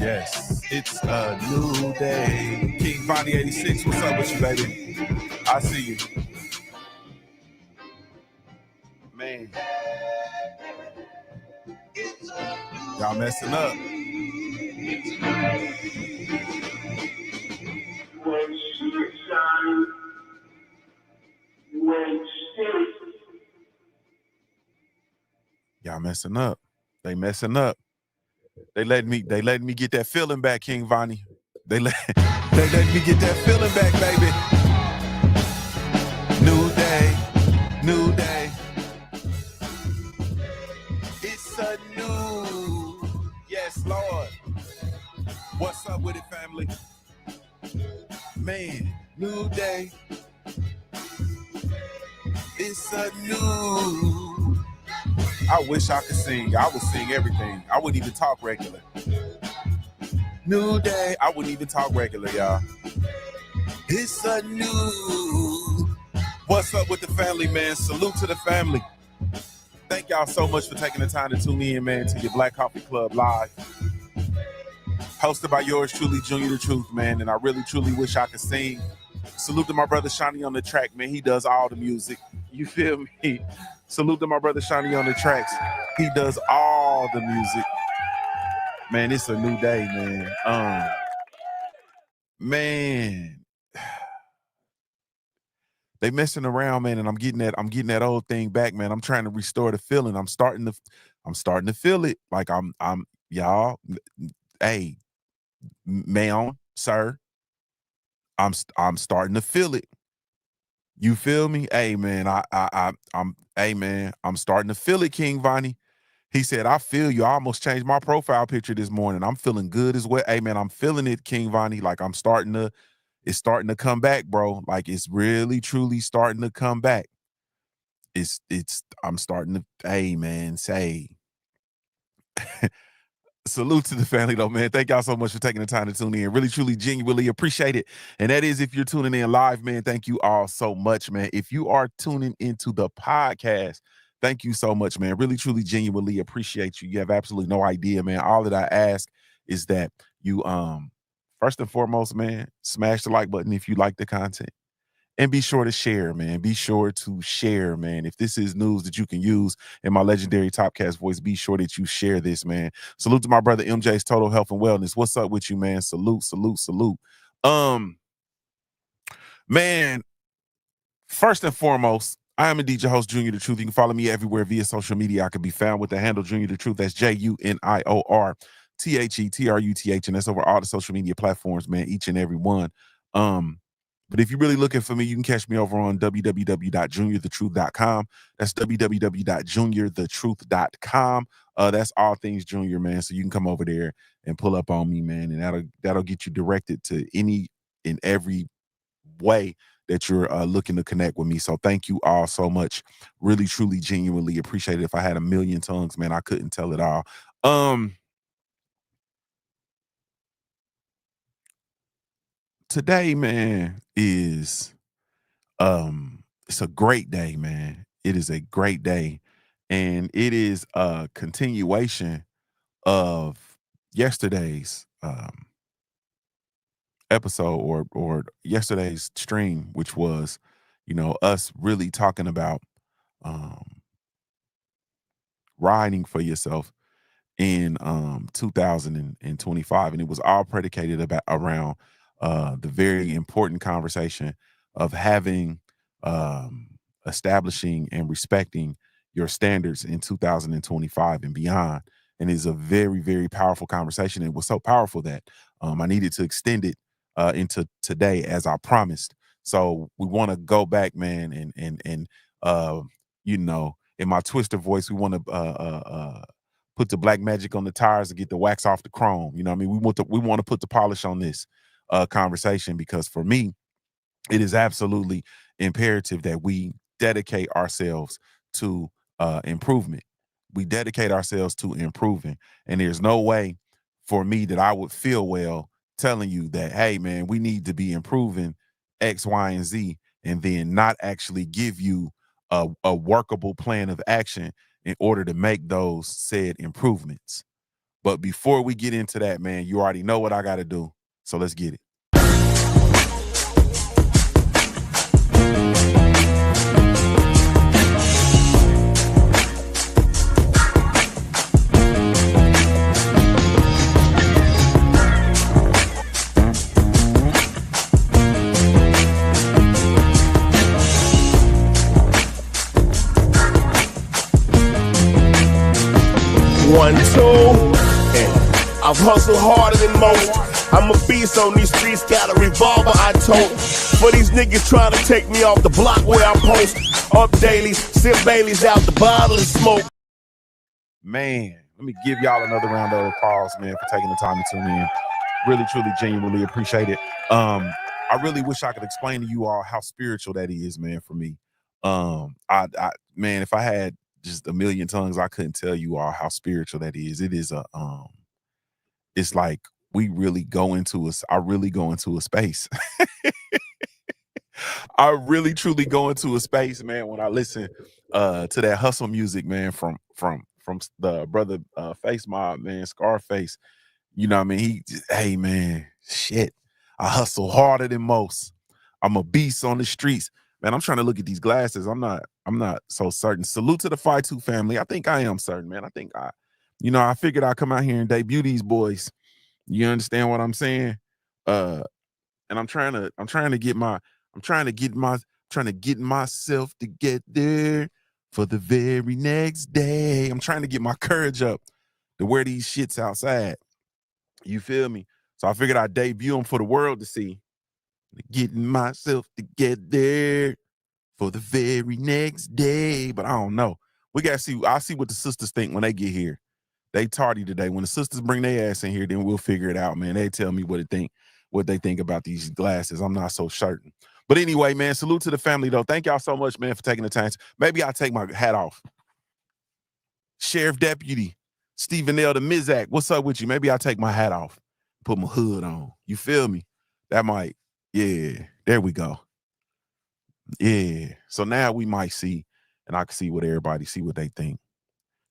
Yes, it's a new day. King Vonnie 86, what's up with you, baby? I see you. Man. Y'all messing up. When shit shine, when shit. Y'all messing up. They messing up. They let me get that feeling back, King Vonnie. They let me get that feeling back, baby. New day, new day. It's a new, yes, Lord. What's up with it, family? Man, new day. It's a new. I wish I could sing. I would sing everything. I wouldn't even talk regular. New day. I wouldn't even talk regular, y'all. It's a new. What's up with the family, man? Salute to the family. Thank y'all so much for taking the time to tune in, man, to your Black Coffee Club Live. Hosted by yours truly, Junior the Truth, man. And I really, truly wish I could sing. Salute to my brother Shani on the track, man. He does all the music. You feel me? Salute to my brother Shani on the tracks. He does all the music. Man, it's a new day, man. Man. They messing around, man, and I'm getting that old thing back, man. I'm trying to restore the feeling. I'm starting to feel it. Like I'm y'all, hey, ma'am, sir. I'm starting to feel it. You feel me? Hey man, I'm starting to feel it, King Vonnie. He said, I feel you. I almost changed my profile picture this morning. I'm feeling good as well. Hey man, I'm feeling it, King Vonnie. Like it's starting to come back, bro. Like it's really truly starting to come back. I'm starting to, hey man, say salute to the family though, man. Thank y'all so much for taking the time to tune in. Really, truly, genuinely appreciate it. And that is if you're tuning in live, man. Thank you all so much, man. If you are tuning into the podcast, thank you so much, man. Really, truly, genuinely appreciate you. You have absolutely no idea, man. All that I ask is that you, first and foremost, man, smash the like button if you like the content. And be sure to share, man. Be sure to share, man. If this is news that you can use in my legendary Topcast voice, be sure that you share this, man. Salute to my brother MJ's Total Health and Wellness. What's up with you, man? Salute, salute, salute. Man, first and foremost, I am a DJ host, Junior the Truth. You can follow me everywhere via social media. I can be found with the handle Junior the Truth. That's JuniorTheTruth, and that's over all the social media platforms, man. Each and every one. But if you're really looking for me, you can catch me over on www.JuniorTheTruth.com. That's www.JuniorTheTruth.com. That's all things Junior, man. So you can come over there and pull up on me, man, and that'll get you directed to any and every way that you're looking to connect with me. So thank you all so much. Really, truly, genuinely appreciate it. If I had a million tongues, man, I couldn't tell it all. Today, man, is it's a great day, man. It is a great day. And it is a continuation of yesterday's episode or yesterday's stream, which was, us really talking about riding for yourself in 2025, and it was all predicated around the very important conversation of having establishing and respecting your standards in 2025 and beyond. And it's a very, very powerful conversation. It was so powerful that I needed to extend it into today, as I promised. So we want to go back, man, and in my Twister voice, we want to put the black magic on the tires and get the wax off the chrome. You know what I mean? We want to put the polish on this conversation, because for me, it is absolutely imperative that we dedicate ourselves to improvement. We dedicate ourselves to improving. And there's no way for me that I would feel well telling you that, hey, man, we need to be improving X, Y, and Z, and then not actually give you a workable plan of action in order to make those said improvements. But before we get into that, man, you already know what I got to do. So let's get it. One, two, and I've hustled harder than most. I'm a beast on these streets, got a revolver I tote. For these niggas trying to take me off the block where I post. Up daily, sip Baileys out the bottle and smoke. Man, let me give y'all another round of applause, man, for taking the time to tune in. Really, truly, genuinely appreciate it. I really wish I could explain to you all how spiritual that is, man, for me. Man, if I had just a million tongues, I couldn't tell you all how spiritual that is. It is it's like we really go into I really go into a space. I really truly go into a space, man, when I listen to that hustle music, man, from the brother Face Mob, man, Scarface. You know what I mean? Hey man, shit. I hustle harder than most. I'm a beast on the streets. Man, I'm trying to look at these glasses. I'm not so certain. Salute to the 5-2 family. I think I am certain, man. I figured I'd come out here and debut these boys. You understand what I'm saying? And I'm trying to get myself together for the very next day. I'm trying to get my courage up to wear these shits outside. You feel me? So I figured I'd debut them for the world to see. Getting myself together for the very next day. But I don't know. We got to see. I'll see what the sisters think when they get here. They tardy today. When the sisters bring their ass in here, then we'll figure it out, man. They tell me what they think about these glasses. I'm not so certain. But anyway, man, salute to the family, though. Thank y'all so much, man, for taking the time. Maybe I'll take my hat off. Sheriff Deputy Stephen L. the Mizak, what's up with you? Maybe I'll take my hat off, put my hood on. You feel me? That might, yeah, there we go. Yeah. So now we might see, and I can see what everybody see what they think.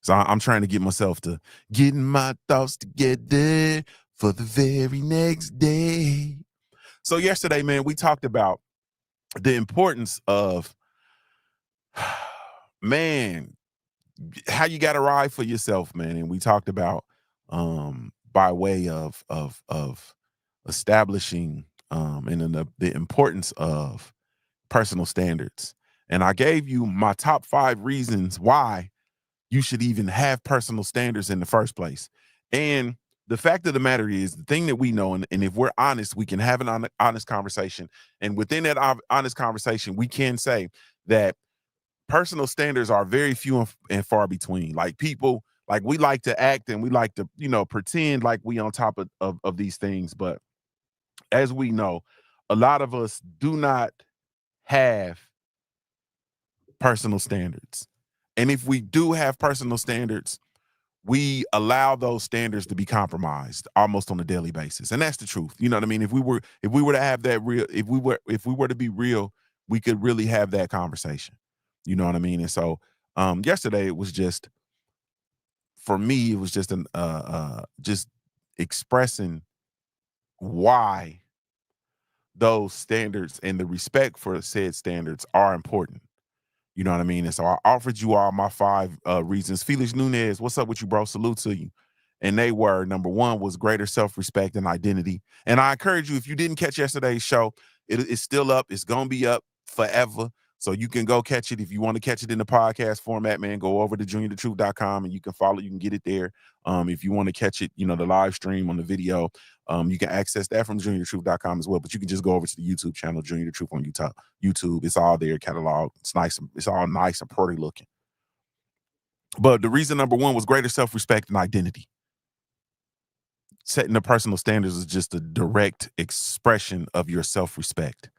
So I'm trying to get myself to getting my thoughts together for the very next day. So yesterday, man, we talked about the importance of, man, how you got to ride for yourself, man. And we talked about by way of establishing and then the importance of personal standards. And I gave you my top 5 reasons why you should even have personal standards in the first place. And the fact of the matter is, the thing that we know, and if we're honest, we can have an honest conversation. And within that honest conversation, we can say that personal standards are very few and far between. Like people, like we like to act and we like to, pretend like we on top of these things. But as we know, a lot of us do not have personal standards. And if we do have personal standards, we allow those standards to be compromised almost on a daily basis. And that's the truth. You know what I mean? If we were to have that real, if we were to be real, we could really have that conversation. You know what I mean? And so yesterday it was just, for me, it was just just expressing why those standards and the respect for said standards are important. You know what I mean? And so I offered you all my 5 reasons. Felix Nunez, what's up with you, bro? Salute to you. And they were, number 1 was greater self-respect and identity. And I encourage you, if you didn't catch yesterday's show, it's still up. It's going to be up forever. So you can go catch it. If you want to catch it in the podcast format, man, go over to JuniorTheTruth.com and you can follow. You can get it there. If you want to catch it, the live stream on the video, you can access that from JuniorTheTruth.com as well. But you can just go over to the YouTube channel, Junior the Truth on YouTube. It's all there, catalog. It's nice. It's all nice and pretty looking. But the reason number 1 was greater self-respect and identity. Setting the personal standards is just a direct expression of your self-respect.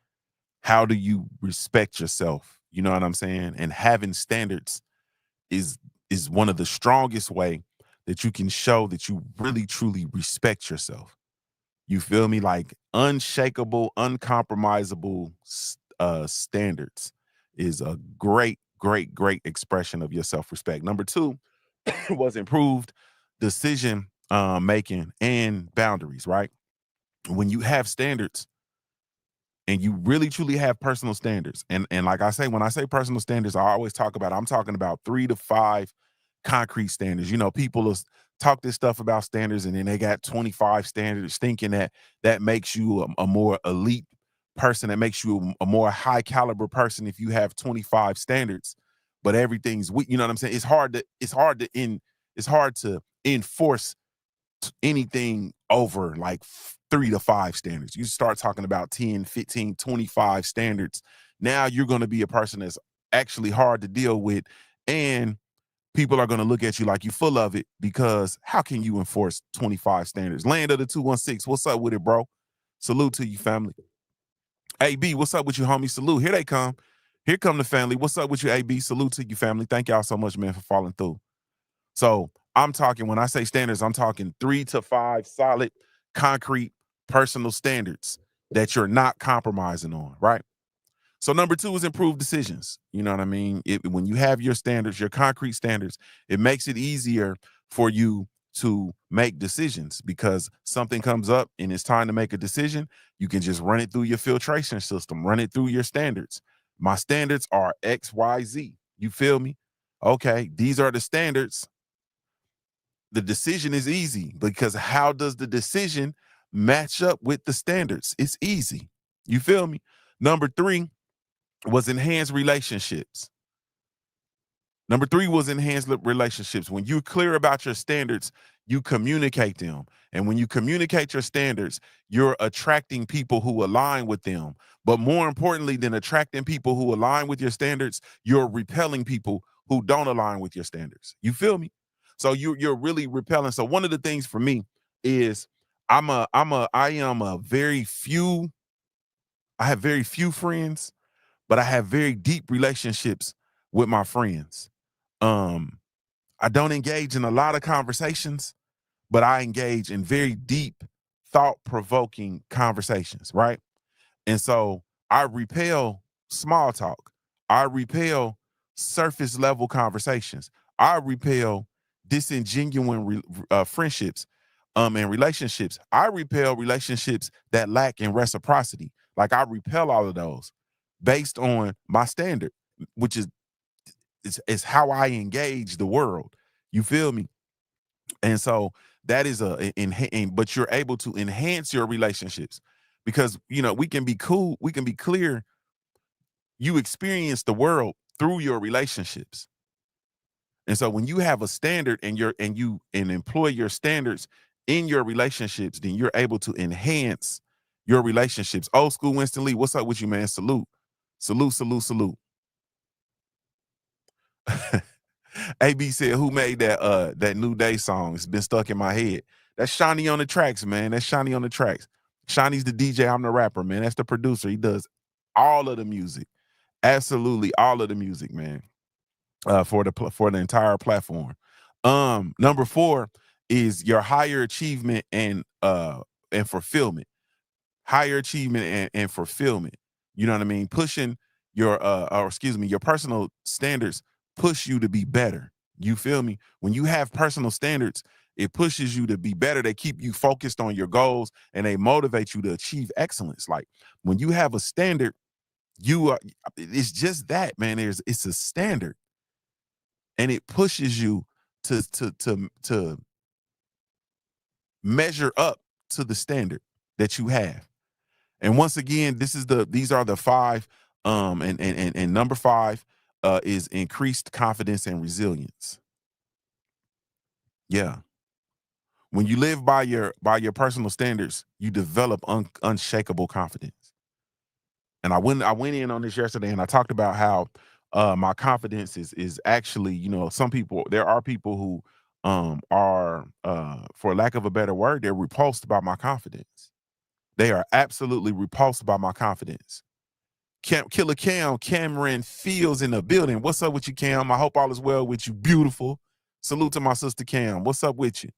How do you respect yourself? You know what I'm saying? And having standards is one of the strongest way that you can show that you really truly respect yourself. You feel me? Like unshakable, uncompromisable standards is a great, great, great expression of your self-respect. Number 2 was improved decision making and boundaries, right? When you have standards and you really truly have personal standards, and like I say, when I say personal standards, I always I'm talking about 3 to 5 concrete standards. You know, people will talk this stuff about standards and then they got 25 standards thinking that that makes you a more elite person, that makes you a more high caliber person if you have 25 standards, but everything's weak. You know what I'm saying? It's hard to enforce anything over like 3 to 5 standards. You start talking about 10, 15, 25 standards. Now you're going to be a person that's actually hard to deal with, and people are going to look at you like you full of it, because how can you enforce 25 standards? Land of the 216, what's up with it, bro? Salute to you, family. AB, what's up with you, homie? Salute. Here they come. Here come the family. What's up with you, AB? Salute to you, family. Thank y'all so much, man, for falling through. So I'm talking, when I say standards, I'm talking 3 to 5 solid, concrete, personal standards that you're not compromising on, right? So number 2 is improved decisions. You know what I mean? When you have your standards, your concrete standards, it makes it easier for you to make decisions, because something comes up and it's time to make a decision. You can just run it through your filtration system, run it through your standards. My standards are X, Y, Z. You feel me? Okay, these are the standards. The decision is easy, because how does the decision match up with the standards? It's easy. You feel me? Number 3 was enhanced relationships. Number 3 was enhanced relationships. When you're clear about your standards, you communicate them. And when you communicate your standards, you're attracting people who align with them. But more importantly than attracting people who align with your standards, you're repelling people who don't align with your standards. You feel me? So you're really repelling. So one of the things for me is I have very few friends, but I have very deep relationships with my friends. I don't engage in a lot of conversations, but I engage in very deep, thought-provoking conversations, right? And so I repel small talk. I repel surface level conversations. I repel disingenuine friendships and relationships. I repel relationships that lack in reciprocity. Like, I repel all of those based on my standard, which is how I engage the world. You feel me? And so that is but you're able to enhance your relationships, because we can be cool, we can be clear. You experience the world through your relationships. And so when you have a standard and you employ your standards in your relationships, then you're able to enhance your relationships. Old school Winston Lee, what's up with you, man? Salute. Salute, salute, salute. AB said, who made that New Day song? It's been stuck in my head. That's Shawnee on the tracks, man. That's Shawnee on the tracks. Shawnee's the DJ, I'm the rapper, man. That's the producer. He does all of the music. Absolutely all of the music, man. For the entire platform. Number 4 is your higher achievement and fulfillment. Higher achievement and fulfillment. You know what I mean? Pushing your your personal standards push you to be better. You feel me? When you have personal standards, it pushes you to be better. They keep you focused on your goals and they motivate you to achieve excellence. Like, when you have a standard, it's just that, man. It's a standard, and it pushes you to measure up to the standard that you have. And once again, these are the 5, and number 5 is increased confidence and resilience. Yeah. When you live by your personal standards, you develop unshakable confidence. And I went in on this yesterday, and I talked about how my confidence is actually, there are people who are for lack of a better word, they're repulsed by my confidence. They are absolutely repulsed by my confidence. Killer Cameron Fields in the building. What's up with you, Cam? I hope all is well with you. Beautiful. Salute to my sister Cam. What's up with you?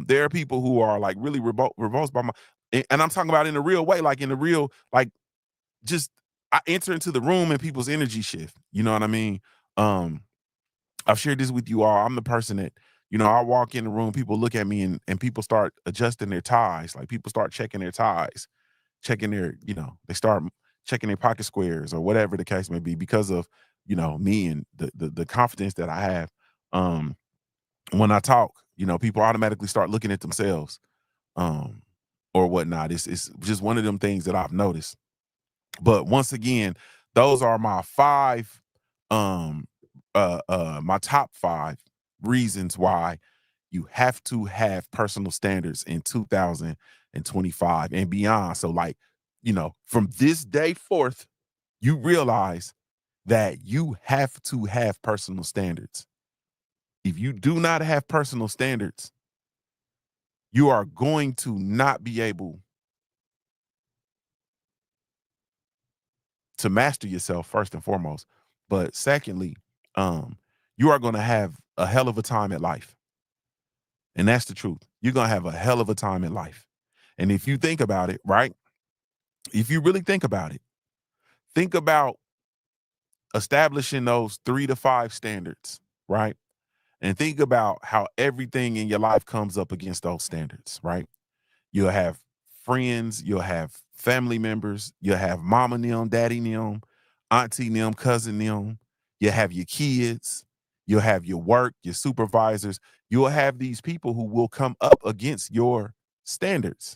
There are people who are like really repulsed by and I'm talking about in a real way, like in the real, like, just I enter into the room and people's energy shift. You know what I mean? I've shared this with you all. I'm the person that, You know, I walk in the room, people look at me and people start adjusting their ties. Like people start checking their ties, checking their, you know, they start checking their pocket squares or whatever the case may be because of, you know, me and the confidence that I have. Um, when I talk, you know, people automatically start looking at themselves, um, or whatnot. It's just one of them things that I've noticed. But once again, those are my five, um, my top five reasons why you have to have personal standards in 2025 and beyond. So, like, you know, from this day forth, you realize that you have to have personal standards. If you do not have personal standards, you are going to not be able to master yourself first and foremost. But secondly, um, you are going to have a hell of a time at life. And that's the truth. You're going to have a hell of a time in life. And if you think about it, right? If you really think about it, think about establishing those 3 to 5 standards, right? And think about how everything in your life comes up against those standards, right? You'll have friends, you'll have family members, you'll have mama them, daddy them, auntie them, cousin them, you'll have your kids, you'll have your work, your supervisors, you'll have these people who will come up against your standards,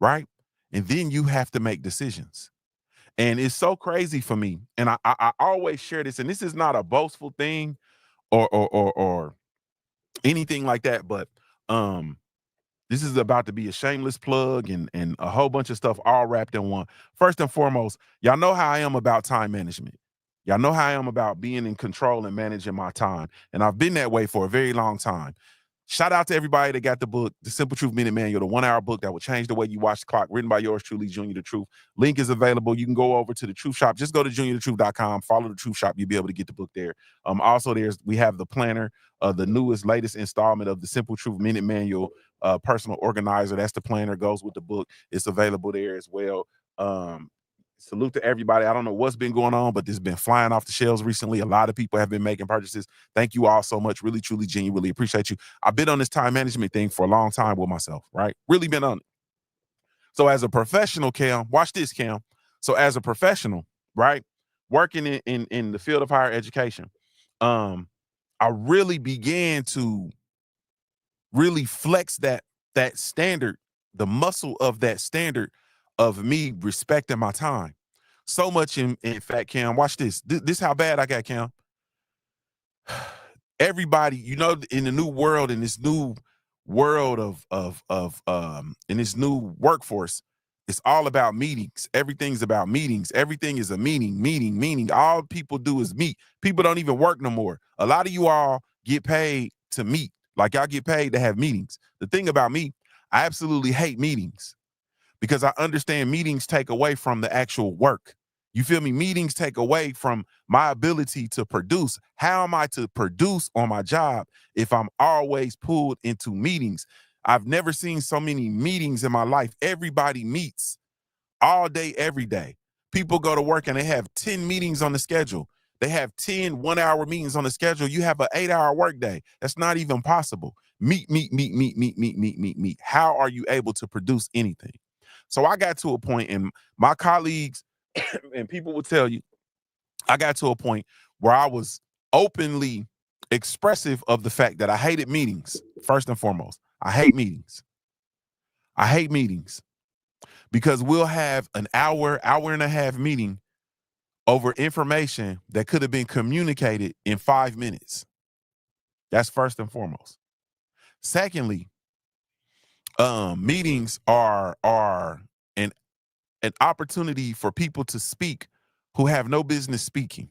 right? And then you have to make decisions. And it's so crazy for me. And I always share this, and this is not a boastful thing or anything like that, but um this is about to be a shameless plug and a whole bunch of stuff all wrapped in one. First and foremost, y'all know how I am about time management. Y'all know how I am about being in control and managing my time. And I've been that way for a very long time. Shout out to everybody that got the book, The Simple Truth Minute Manual, the 1 hour book that will change the way you watch the clock, written by yours truly, Junior the Truth. Link is available. You can go over to the Truth Shop. Just go to JuniorTheTruth.com, follow the Truth Shop. You'll be able to get the book there. Also, we have the planner, the newest, latest installment of the Simple Truth Minute Manual, personal organizer. That's the planner, goes with the book. It's available there as well. Salute to everybody. I don't know what's been going on, but this has been flying off the shelves recently. A lot of people have been making purchases. Thank you all so much. Really, truly, genuinely appreciate you. I've been on this time management thing for a long time with myself, right? Really been on it. So as a professional, Cam, watch this, Cam. So as a professional, right, working in the field of higher education, I really began to really flex that standard, the muscle of that standard of me respecting my time. So much in fact, Cam, watch this. This how bad I got, Cam. Everybody, you know, in the new world, in this new world of in this new workforce, it's all about meetings. Everything's about meetings. Everything is a meeting. All people do is meet. People don't even work no more. A lot of you all get paid to meet. Like y'all get paid to have meetings. The thing about me, I absolutely hate meetings because I understand meetings take away from the actual work. You feel me? Meetings take away from my ability to produce. How am I to produce on my job if I'm always pulled into meetings? I've never seen so many meetings in my life. Everybody meets all day, every day. People go to work and they have 10 meetings on the schedule. They have 10 1 hour meetings on the schedule. You have an 8 hour workday. That's not even possible. Meet. How are you able to produce anything? So I got to a point, and my colleagues and people will tell you, I got to a point where I was openly expressive of the fact that I hated meetings. First and foremost, I hate meetings. I hate meetings because we'll have an hour and a half meeting over information that could have been communicated in 5 minutes. That's first and foremost. Secondly, meetings are an opportunity for people to speak who have no business speaking.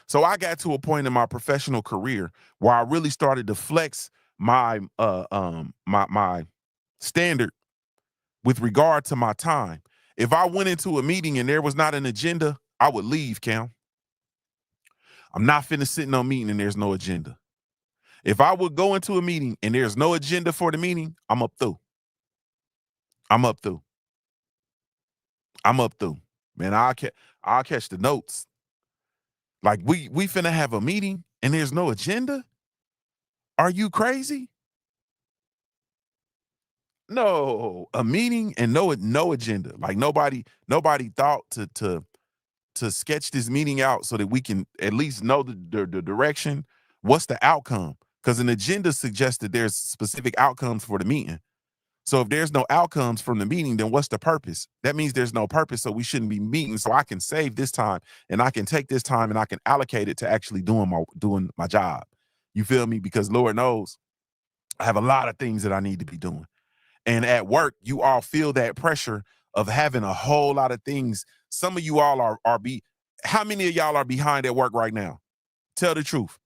So I got to a point in my professional career where I really started to flex my my standard with regard to my time. If I went into a meeting and there was not an agenda, I would leave, Cam. I'm not finna sit in no meeting and there's no agenda. If I would go into a meeting and there's no agenda for the meeting, I'm up through. I'm up through. I'm up through. Man, I'll catch the notes. Like we finna have a meeting and there's no agenda? Are you crazy? No, a meeting and no agenda. Like nobody thought to sketch this meeting out so that we can at least know the direction. What's the outcome? Because an agenda suggests that there's specific outcomes for the meeting. So if there's no outcomes from the meeting, then what's the purpose? That means there's no purpose, so we shouldn't be meeting. So I can save this time and I can take this time and I can allocate it to actually doing my job. You feel me? Because Lord knows I have a lot of things that I need to be doing. And at work, you all feel that pressure of having a whole lot of things. Some of you all how many of y'all are behind at work right now? Tell the truth.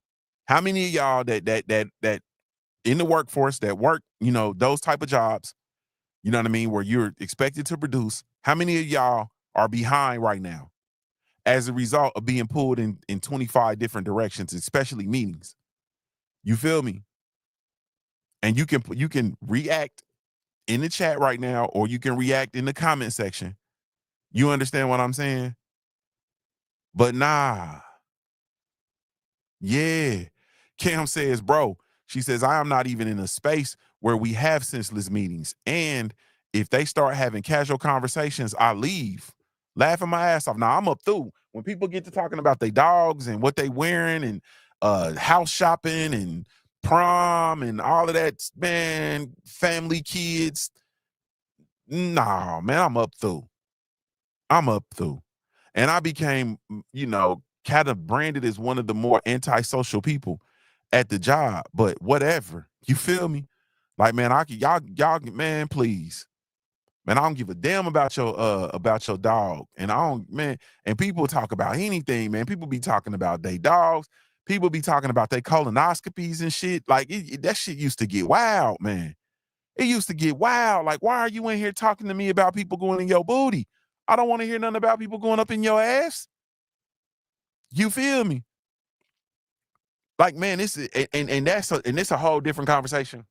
How many of y'all that in the workforce that work, those type of jobs, you know what I mean, where you're expected to produce, how many of y'all are behind right now as a result of being pulled in 25 different directions, especially meetings? You feel me? And you can react in the chat right now, or you can react in the comment section. You understand what I'm saying? But nah. Yeah. Cam says, bro, she says, I am not even in a space where we have senseless meetings. And if they start having casual conversations, I leave. Laughing my ass off. Now I'm up through. When people get to talking about their dogs and what they wearing and house shopping and prom and all of that, man, family, kids. Nah, man, I'm up through. And I became, kind of branded as one of the more antisocial people at the job, but whatever. You feel me? Like, man, y'all, man, please. Man, I don't give a damn about your dog. And I don't, man, and people talk about anything, man. People be talking about their dogs. People be talking about their colonoscopies and shit. Like that shit used to get wild, man. It used to get wild. Like, why are you in here talking to me about people going in your booty? I don't want to hear nothing about people going up in your ass. You feel me? Like, man, this is and it's a whole different conversation,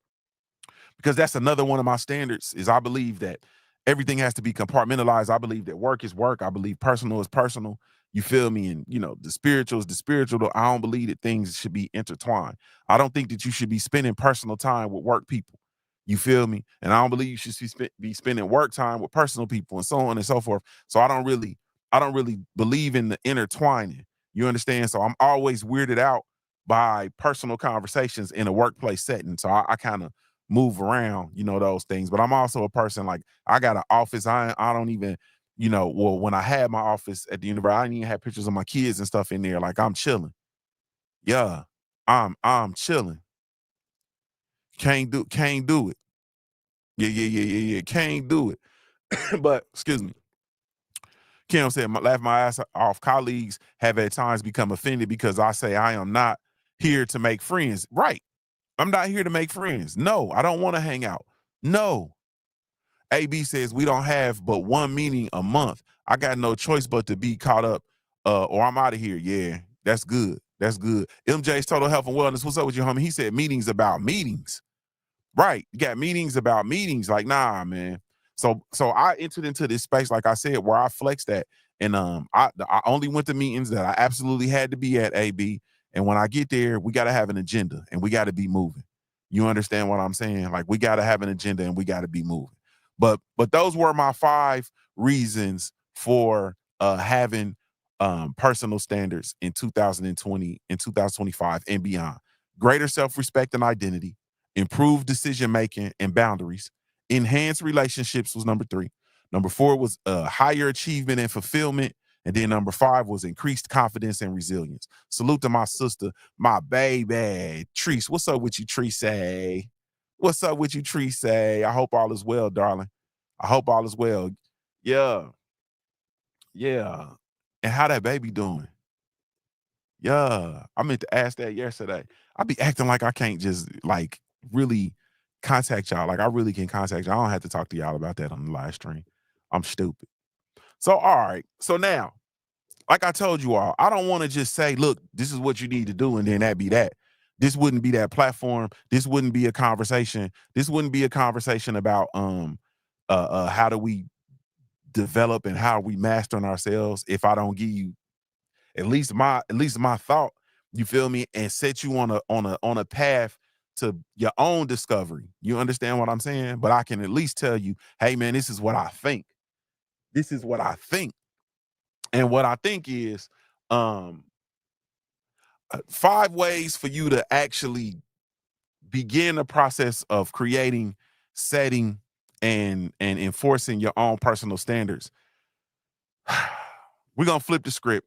because that's another one of my standards. Is I believe that everything has to be compartmentalized. I believe that work is work. I believe personal is personal. You feel me? And the spiritual is the spiritual. I don't believe that things should be intertwined. I don't think that you should be spending personal time with work people. You feel me? And I don't believe you should be spending work time with personal people and so on and so forth. So I don't really believe in the intertwining. You understand? So I'm always weirded out by personal conversations in a workplace setting. So I kind of move around, those things. But I'm also a person, like, I got an office. I don't even, well, when I had my office at the university, I didn't even have pictures of my kids and stuff in there. Like, I'm chilling. Yeah, I'm chilling. Can't do it. Yeah. Can't do it. But excuse me. Kim said, laugh my ass off. Colleagues have at times become offended because I say I am not here to make friends. Right. I'm not here to make friends. No, I don't want to hang out. No. AB says we don't have but one meeting a month. I got no choice but to be caught up or I'm out of here. Yeah, that's good. That's good. MJ's Total Health and Wellness. What's up with you, homie? He said meetings about meetings. Right. You got meetings about meetings. Like, nah, man. So I entered into this space, like I said, where I flexed that. And I only went to meetings that I absolutely had to be at, AB. And when I get there, we got to have an agenda and we got to be moving. You understand what I'm saying? Like, we got to have an agenda and we got to be moving. But those were my 5 reasons for having personal standards in 2020 and 2025 and beyond. Greater self-respect and identity, improved decision-making and boundaries, enhanced relationships was number 3. Number 4 was higher achievement and fulfillment. And then number 5 was increased confidence and resilience. Salute to my sister, my baby, Treese. What's up with you, Treese? What's up with you, Treese? I hope all is well, darling. I hope all is well. Yeah. Yeah. And how that baby doing? Yeah. I meant to ask that yesterday. I be acting like I can't just like really contact y'all. Like I really can contact y'all. I don't have to talk to y'all about that on the live stream. I'm stupid. So, all right. So now, like I told you all, I don't want to just say, look, this is what you need to do, and then that be that. This wouldn't be that platform. This wouldn't be a conversation. This wouldn't be a conversation about how do we develop and how are we mastering ourselves if I don't give you at least my thought You feel me? And set you on a path to your own discovery. You understand what I'm saying? But I can at least tell you, hey man, this is what I think. This is what I think. And what I think is 5 ways for you to actually begin the process of creating, setting, and enforcing your own personal standards. We're gonna flip the script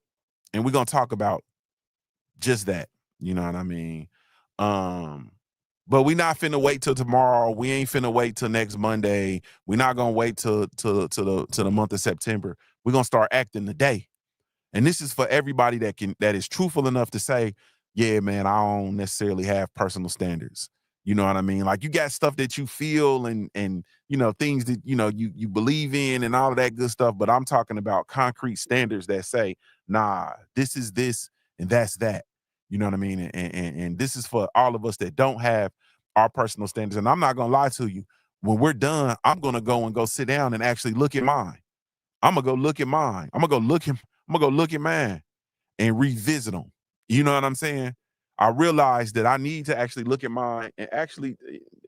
and we're gonna talk about just that. You know what I mean? But we not finna wait till tomorrow. We ain't finna wait till next Monday. We're not gonna wait till the month of September. We're gonna start acting today. And this is for everybody that is truthful enough to say, yeah, man, I don't necessarily have personal standards. You know what I mean? Like you got stuff that you feel and you know, things that you believe in and all of that good stuff. But I'm talking about concrete standards that say, nah, this is this and that's that. You know what I mean? And this is for all of us that don't have our personal standards. And I'm not gonna lie to you. When we're done, I'm gonna go sit down and actually look at mine. I'm gonna go look at mine. I'm gonna go look at mine and revisit them. You know what I'm saying? I realized that I need to actually look at mine and actually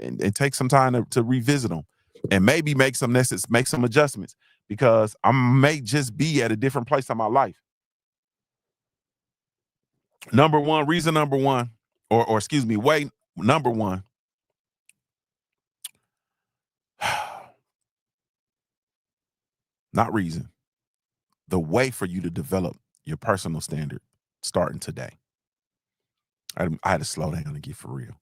and take some time to revisit them and maybe make some adjustments because I may just be at a different place in my life. Reason number one, or excuse me, way number one. Not reason. The way for you to develop your personal standard starting today. I had to slow down and get for real.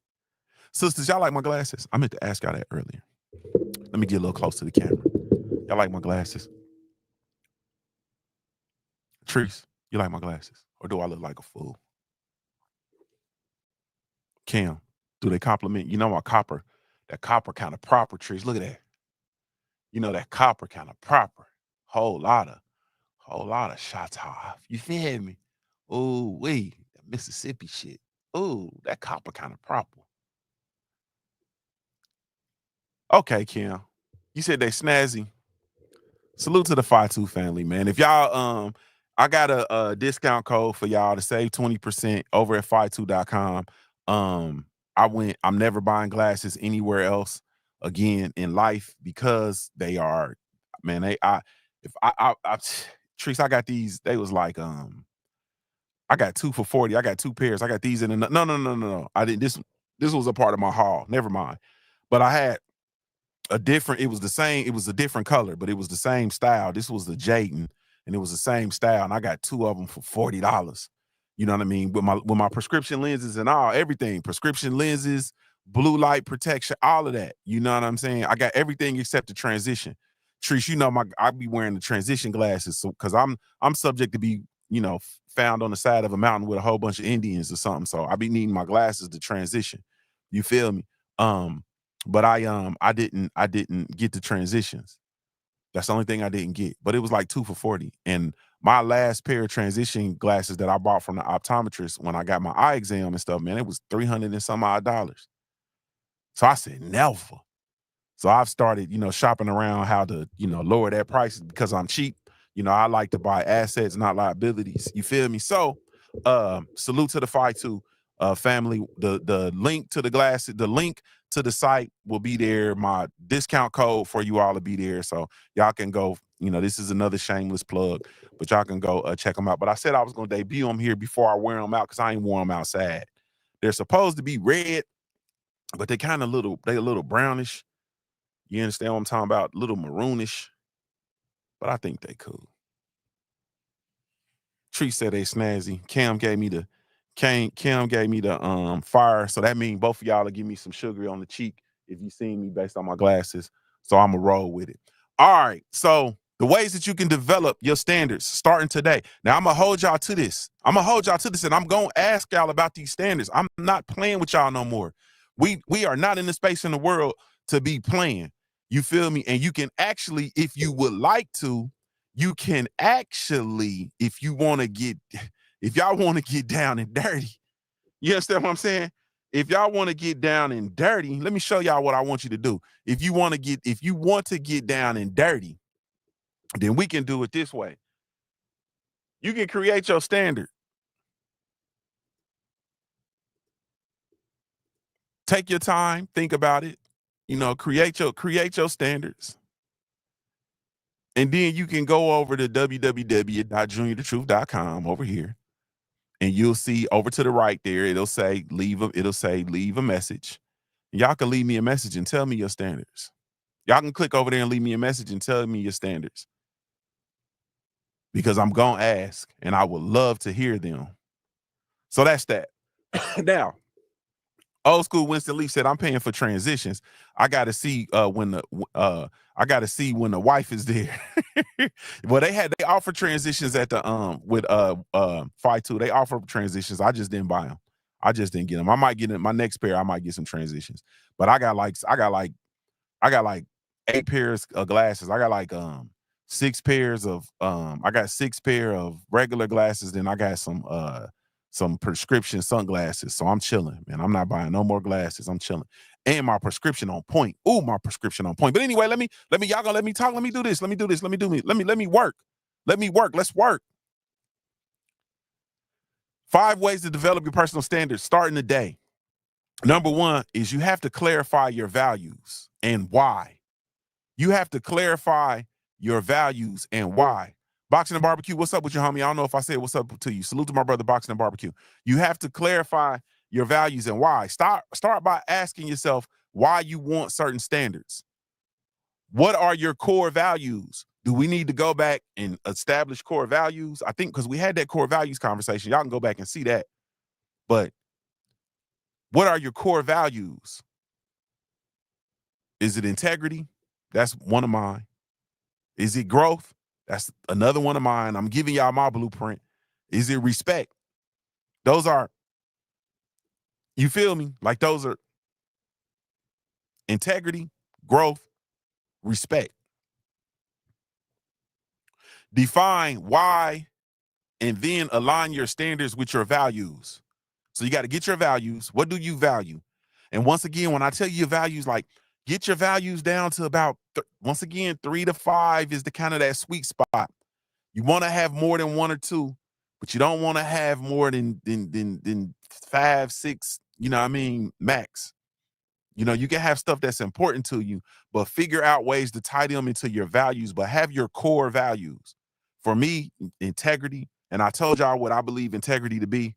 Sisters, y'all like my glasses? I meant to ask y'all that earlier. Let me get a little close to the camera. Y'all like my glasses? Treese, you like my glasses? Or do I look like a fool? Cam, do they compliment? You know my copper, that copper kind of proper, Treese. Look at that. You know that copper kind of proper. Whole lot of shots off. You feel me? Oh, wait, that Mississippi shit. Oh, that copper kind of proper. Okay, Kim. You said they snazzy. Salute to the 5-2 family, man. If y'all I got a discount code for y'all to save 20% over at 52.com. I'm never buying glasses anywhere else again in life because they are, man, Trees, I got these, they was like I got 2 for 40. I got 2 pairs. I got these in the no. I didn't this was a part of my haul. Never mind. But I had it was a different color, but it was the same style. This was the Jayden, and it was the same style, and I got 2 of them for $40. You know what I mean? With my prescription lenses and all, everything, prescription lenses, blue light protection, all of that. You know what I'm saying? I got everything except the transition. Trish, you know I be wearing the transition glasses, so because I'm subject to be, found on the side of a mountain with a whole bunch of Indians or something. So I be needing my glasses to transition. You feel me? But I didn't get the transitions. That's the only thing I didn't get. But it was like 2 for 40. And my last pair of transition glasses that I bought from the optometrist when I got my eye exam and stuff, man, it was $300 and some odd dollars. So I said, never. So I've started, shopping around how to, lower that price because I'm cheap. I like to buy assets, not liabilities. You feel me? So salute to the 5-2 family. The link to the glasses, the link to the site will be there. My discount code for you all will be there. So y'all can go, this is another shameless plug, but y'all can go check them out. But I said I was going to debut them here before I wear them out because I ain't worn them outside. They're supposed to be red, but they a little brownish. You understand what I'm talking about? A little maroonish, but I think they cool. Tree said they snazzy. Cam gave me the fire. So that means both of y'all will give me some sugar on the cheek if you see me based on my glasses. So I'm going to roll with it. All right. So the ways that you can develop your standards starting today. Now I'm going to hold y'all to this. And I'm going to ask y'all about these standards. I'm not playing with y'all no more. We are not in the space in the world to be playing. You feel me? And you can actually, if you would like to, you can actually, if y'all want to get down and dirty, you understand what I'm saying? If y'all want to get down and dirty, let me show y'all what I want you to do. If you want to get down and dirty, then we can do it this way. You can create your standard. Take your time, think about it. You know, create your standards. And then you can go over to www.JuniorTheTruth.com over here. And you'll see over to the right there, it'll say leave a message. Y'all can leave me a message and tell me your standards. Y'all can click over there and leave me a message and tell me your standards. Because I'm going to ask and I would love to hear them. So that's that. Now, old school Winston Leaf said, I'm paying for transitions. I got to see when the wife is there. Well, they offer transitions at the with Fight 2. They offer transitions. I just didn't buy them. I just didn't get them. I might get in my next pair. I might get some transitions. But I got like 8 pairs of glasses. I got like 6 pairs of I got 6 pair of regular glasses. Then I got some prescription sunglasses. So I'm chilling, man. I'm not buying no more glasses. I'm chilling. And my prescription on point. Ooh, my prescription on point. But anyway, let me y'all gonna let me talk. Let me do this. Let me do this. Let me work. Let me work. Let's work. 5 ways to develop your personal standards starting today. Number 1 is you have to clarify your values and why. You have to clarify your values and why. Boxing and Barbecue, what's up with you, homie? I don't know if I said what's up to you. Salute to my brother, Boxing and Barbecue. You have to clarify your values and why. Start by asking yourself why you want certain standards. What are your core values? Do we need to go back and establish core values? I think because we had that core values conversation. Y'all can go back and see that. But what are your core values? Is it integrity? That's one of mine. Is it growth? That's another one of mine. I'm giving y'all my blueprint. Is it respect? Those are, you feel me? Like those are integrity, growth, respect. Define why and then align your standards with your values. So you got to get your values. What do you value? And once again, when I tell you your values, like get your values down to about, once again, 3 to 5 is the kind of that sweet spot. You want to have more than 1 or 2, but you don't want to have more than 5, 6, you know what I mean, max. You know, you can have stuff that's important to you, but figure out ways to tie them into your values, but have your core values. For me, integrity, and I told y'all what I believe integrity to be.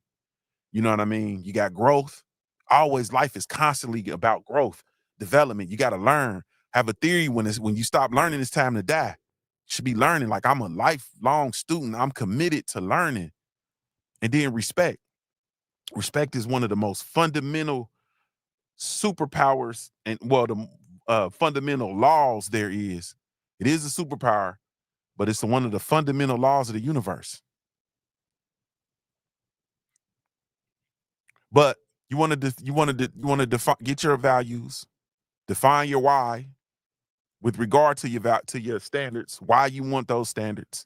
You know what I mean? You got growth. Always, life is constantly about growth, development. You got to learn. Have a theory when you stop learning, it's time to die. Should be learning. Like I'm a lifelong student. I'm committed to learning. And then respect. Respect is one of the most fundamental superpowers and the fundamental laws there is. It is a superpower, but it's one of the fundamental laws of the universe. But you want to get your values, define your why with regard to your standards, why you want those standards.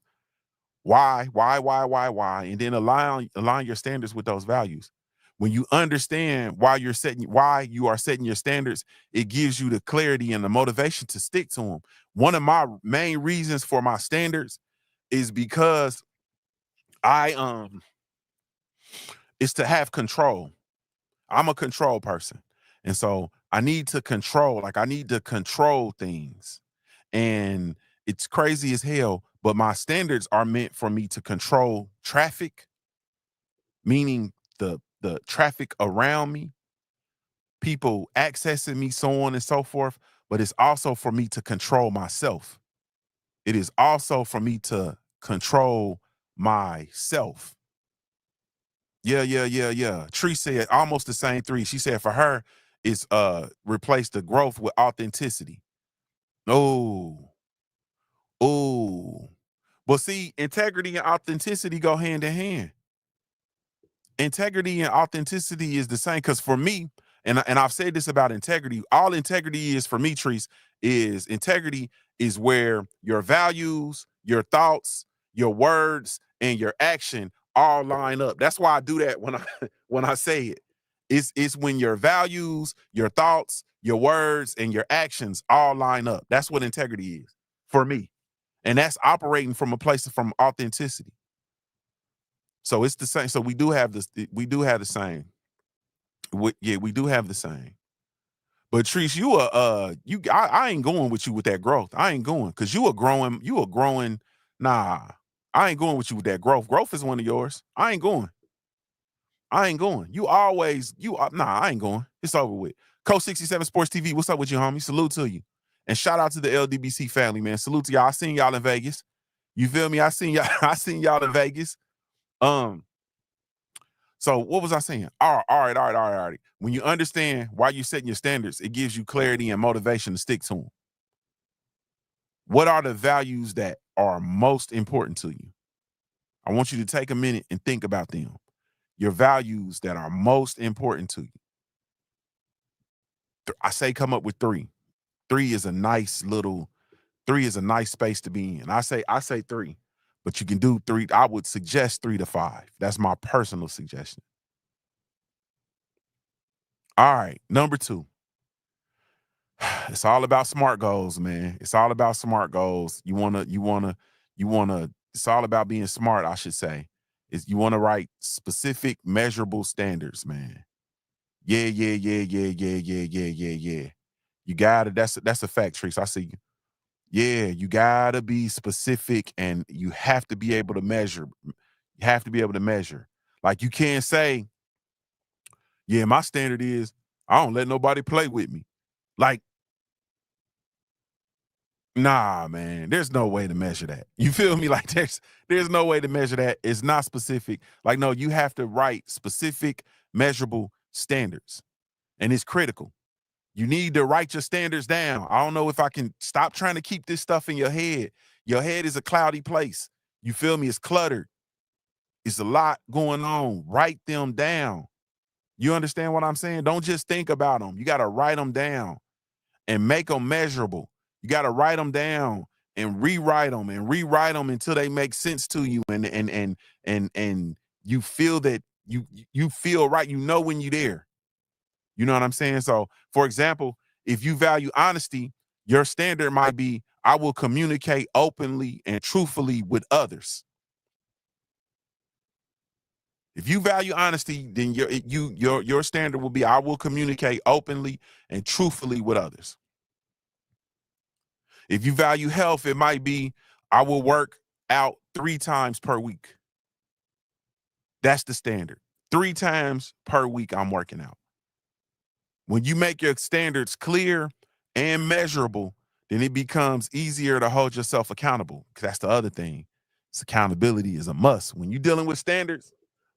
Why, and then align your standards with those values. When you understand why you are setting your standards, it gives you the clarity and the motivation to stick to them. One of my main reasons for my standards is because is to have control. I'm a control person. And so I need to control things. And it's crazy as hell, but my standards are meant for me to control traffic, meaning the traffic around me, people accessing me, so on and so forth. But it's also for me to control myself. It is also for me to control myself. Yeah. Tree said almost the same 3. She said for her, it's replace the growth with authenticity. Oh. Well, see, integrity and authenticity go hand in hand. Integrity and authenticity is the same, because for me, and I've said this about integrity, all integrity is for me, Trees, is integrity is where your values, your thoughts, your words, and your action all line up. That's why I do that when I say it. It's when your values, your thoughts, your words, and your actions all line up. That's what integrity is for me. And that's operating from a place from authenticity. So it's the same. So we do have this. We do have the same. We do have the same. But Treese, I ain't going with you with that growth. I ain't going because you a growing. Nah, I ain't going with you with that growth. Growth is one of yours. I ain't going. I ain't going. Nah, I ain't going. It's over with. Coach 67 Sports TV, what's up with you, homie? Salute to you. And shout out to the LDBC family, man. Salute to y'all. I seen y'all in Vegas. You feel me? I seen y'all in Vegas. So what was I saying? All right. When you understand why you're setting your standards, it gives you clarity and motivation to stick to them. What are the values that are most important to you? I want you to take a minute and think about them. Your values that are most important to you. I say come up with 3. 3 is a nice space to be in. I say 3, but you can do 3. I would suggest 3 to 5. That's my personal suggestion. All right, number 2. It's all about SMART goals, man. It's all about SMART goals. It's all about being smart, I should say. You want to write specific, measurable standards, man. Yeah. You got it. That's a fact, Treese. I see you. Yeah, you got to be specific and you have to be able to measure. You have to be able to measure. Like you can't say, yeah, my standard is I don't let nobody play with me. Like, nah, man, there's no way to measure that. You feel me? Like there's no way to measure that. It's not specific. Like, no, you have to write specific, measurable standards. And it's critical. You need to write your standards down. I don't know if I can stop trying to keep this stuff in your head. Your head is a cloudy place. You feel me? It's cluttered. It's a lot going on. Write them down. You understand what I'm saying? Don't just think about them. You got to write them down and make them measurable. You got to write them down and rewrite them until they make sense to you. And you feel that you feel right. You know when you're there. You know what I'm saying? So, for example, if you value honesty, your standard might be, I will communicate openly and truthfully with others. If you value honesty, then your standard will be, I will communicate openly and truthfully with others. If you value health, it might be, I will work out 3 times per week. That's the standard. 3 times per week, I'm working out. When you make your standards clear and measurable, then it becomes easier to hold yourself accountable. Because that's the other thing. Accountability is a must. When you're dealing with standards,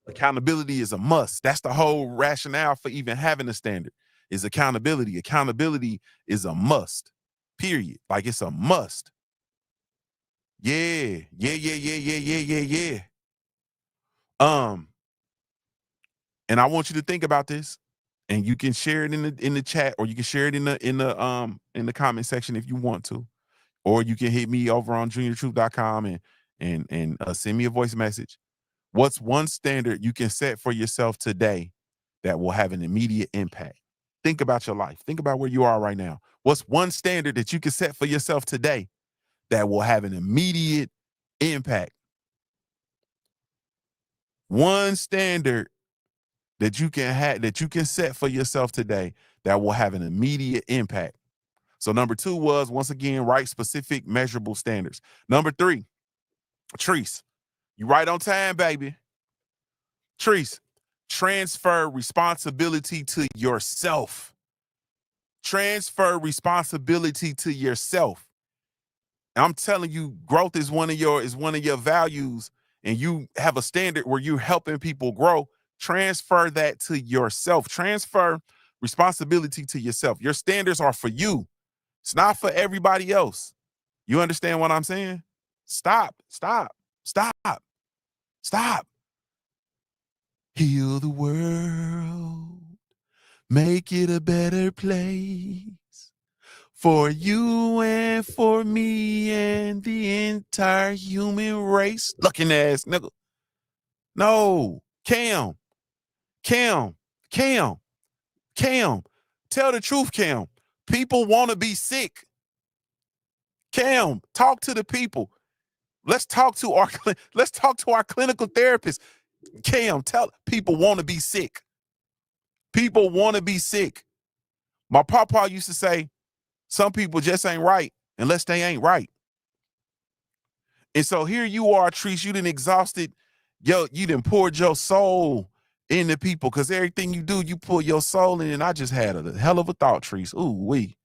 accountability is a must. That's the whole rationale for even having a standard, is accountability. Accountability is a must, period. Like, it's a must. Yeah. And I want you to think about this. And you can share it in the chat, or you can share it in the comment section if you want to, or you can hit me over on JuniorTheTruth.com and send me a voice message. What's one standard you can set for yourself today that will have an immediate impact? Think about your life. Think about where you are right now. What's one standard that you can set for yourself today that will have an immediate impact? One standard that you can set for yourself today that will have an immediate impact. So number 2 was, once again, write specific, measurable standards. Number 3, Treese, you right on time, baby. Treese, transfer responsibility to yourself. Transfer responsibility to yourself. And I'm telling you, growth is one of your values, and you have a standard where you're helping people grow. Transfer that to yourself. Transfer responsibility to yourself. Your standards are for you. It's not for everybody else. You understand what I'm saying? Stop. Heal the world. Make it a better place for you and for me and the entire human race. Looking ass nigga. No. Cam. Tell the truth, Cam. People want to be sick. Cam, talk to the people. Let's talk to our clinical therapist. Cam, tell people want to be sick. People want to be sick. My papa used to say, some people just ain't right unless they ain't right. And so here you are, Treese, you done exhausted, you done poured your soul into people, because everything you do, you pour your soul in. And I just had a hell of a thought, Treese. Ooh, wee.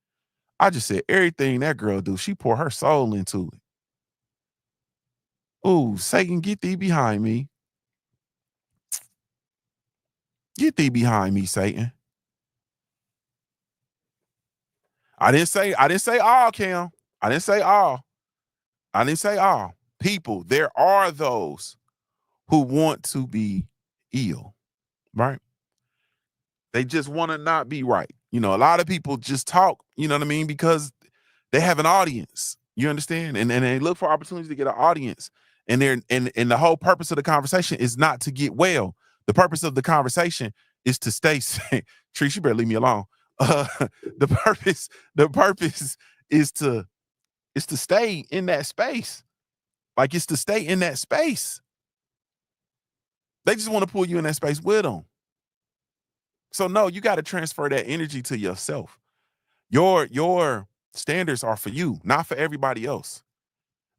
I just said everything that girl do, she pour her soul into it. Ooh, Satan, get thee behind me. Get thee behind me, Satan. I didn't say all, Cam. I didn't say all. I didn't say all. People, there are those who want to be ill, right? They just want to not be right. You know, a lot of people just talk, you know what I mean? Because they have an audience. You understand? And they look for opportunities to get an audience. And the whole purpose of the conversation is not to get well. The purpose of the conversation is to stay safe. Trees, you better leave me alone. The purpose is to stay in that space. Like, it's to stay in that space. They just want to pull you in that space with them. So no, you got to transfer that energy to yourself. Your standards are for you, not for everybody else.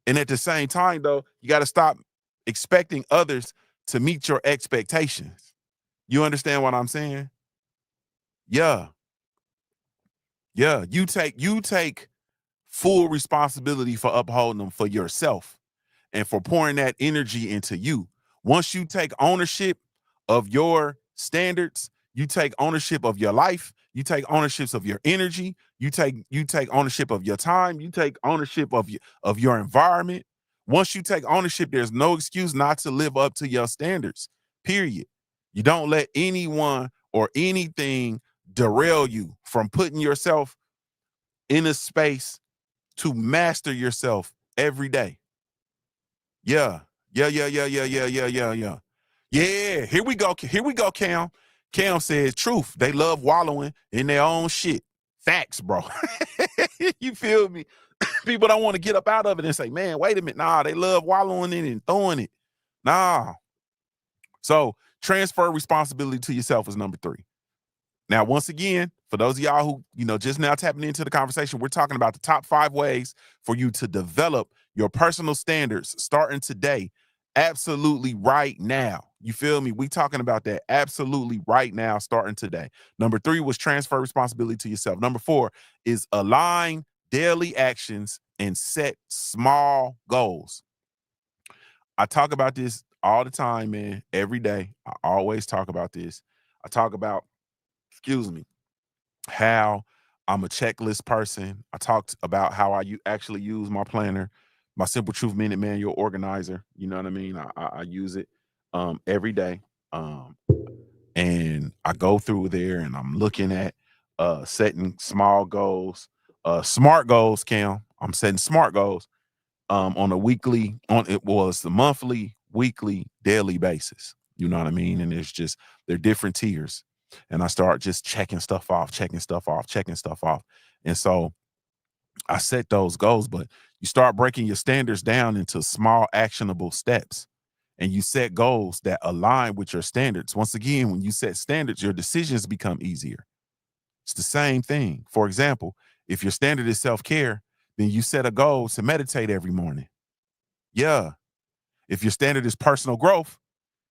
And at the same time, though, you got to stop expecting others to meet your expectations. You understand what I'm saying? Yeah. Yeah. You take full responsibility for upholding them for yourself and for pouring that energy into you. Once you take ownership of your standards, you take ownership of your life, you take ownership of your energy, you take ownership of your time, you take ownership of your environment. Once you take ownership, there's no excuse not to live up to your standards. Period. You don't let anyone or anything derail you from putting yourself in a space to master yourself every day. Yeah. Yeah. Yeah, here we go, Cam. Cam says, truth, they love wallowing in their own shit. Facts, bro. You feel me? People don't want to get up out of it and say, man, wait a minute. Nah, they love wallowing in it and throwing it. Nah. So transfer responsibility to yourself is number 3. Now, once again, for those of y'all who, just now tapping into the conversation, we're talking about the top 5 ways for you to develop your personal standards starting today, absolutely right now. You feel me? We talking about that absolutely right now, starting today. Number 3 was transfer responsibility to yourself. Number 4 is align daily actions and set small goals. I talk about this all the time, man, every day. I always talk about this. I talk about, how I'm a checklist person. I talked about how I actually use my planner, my Simple Truth Minute Manual Organizer. You know what I mean? I use it every day. And I go through there and I'm looking at setting small goals, smart goals, Cam. I'm setting smart goals on the monthly, weekly, daily basis. You know what I mean? And they're different tiers. And I start just checking stuff off. And so I set those goals, but you start breaking your standards down into small actionable steps. And you set goals that align with your standards. Once again, when you set standards, your decisions become easier. It's the same thing. For example, if your standard is self-care, then you set a goal to meditate every morning. Yeah. If your standard is personal growth,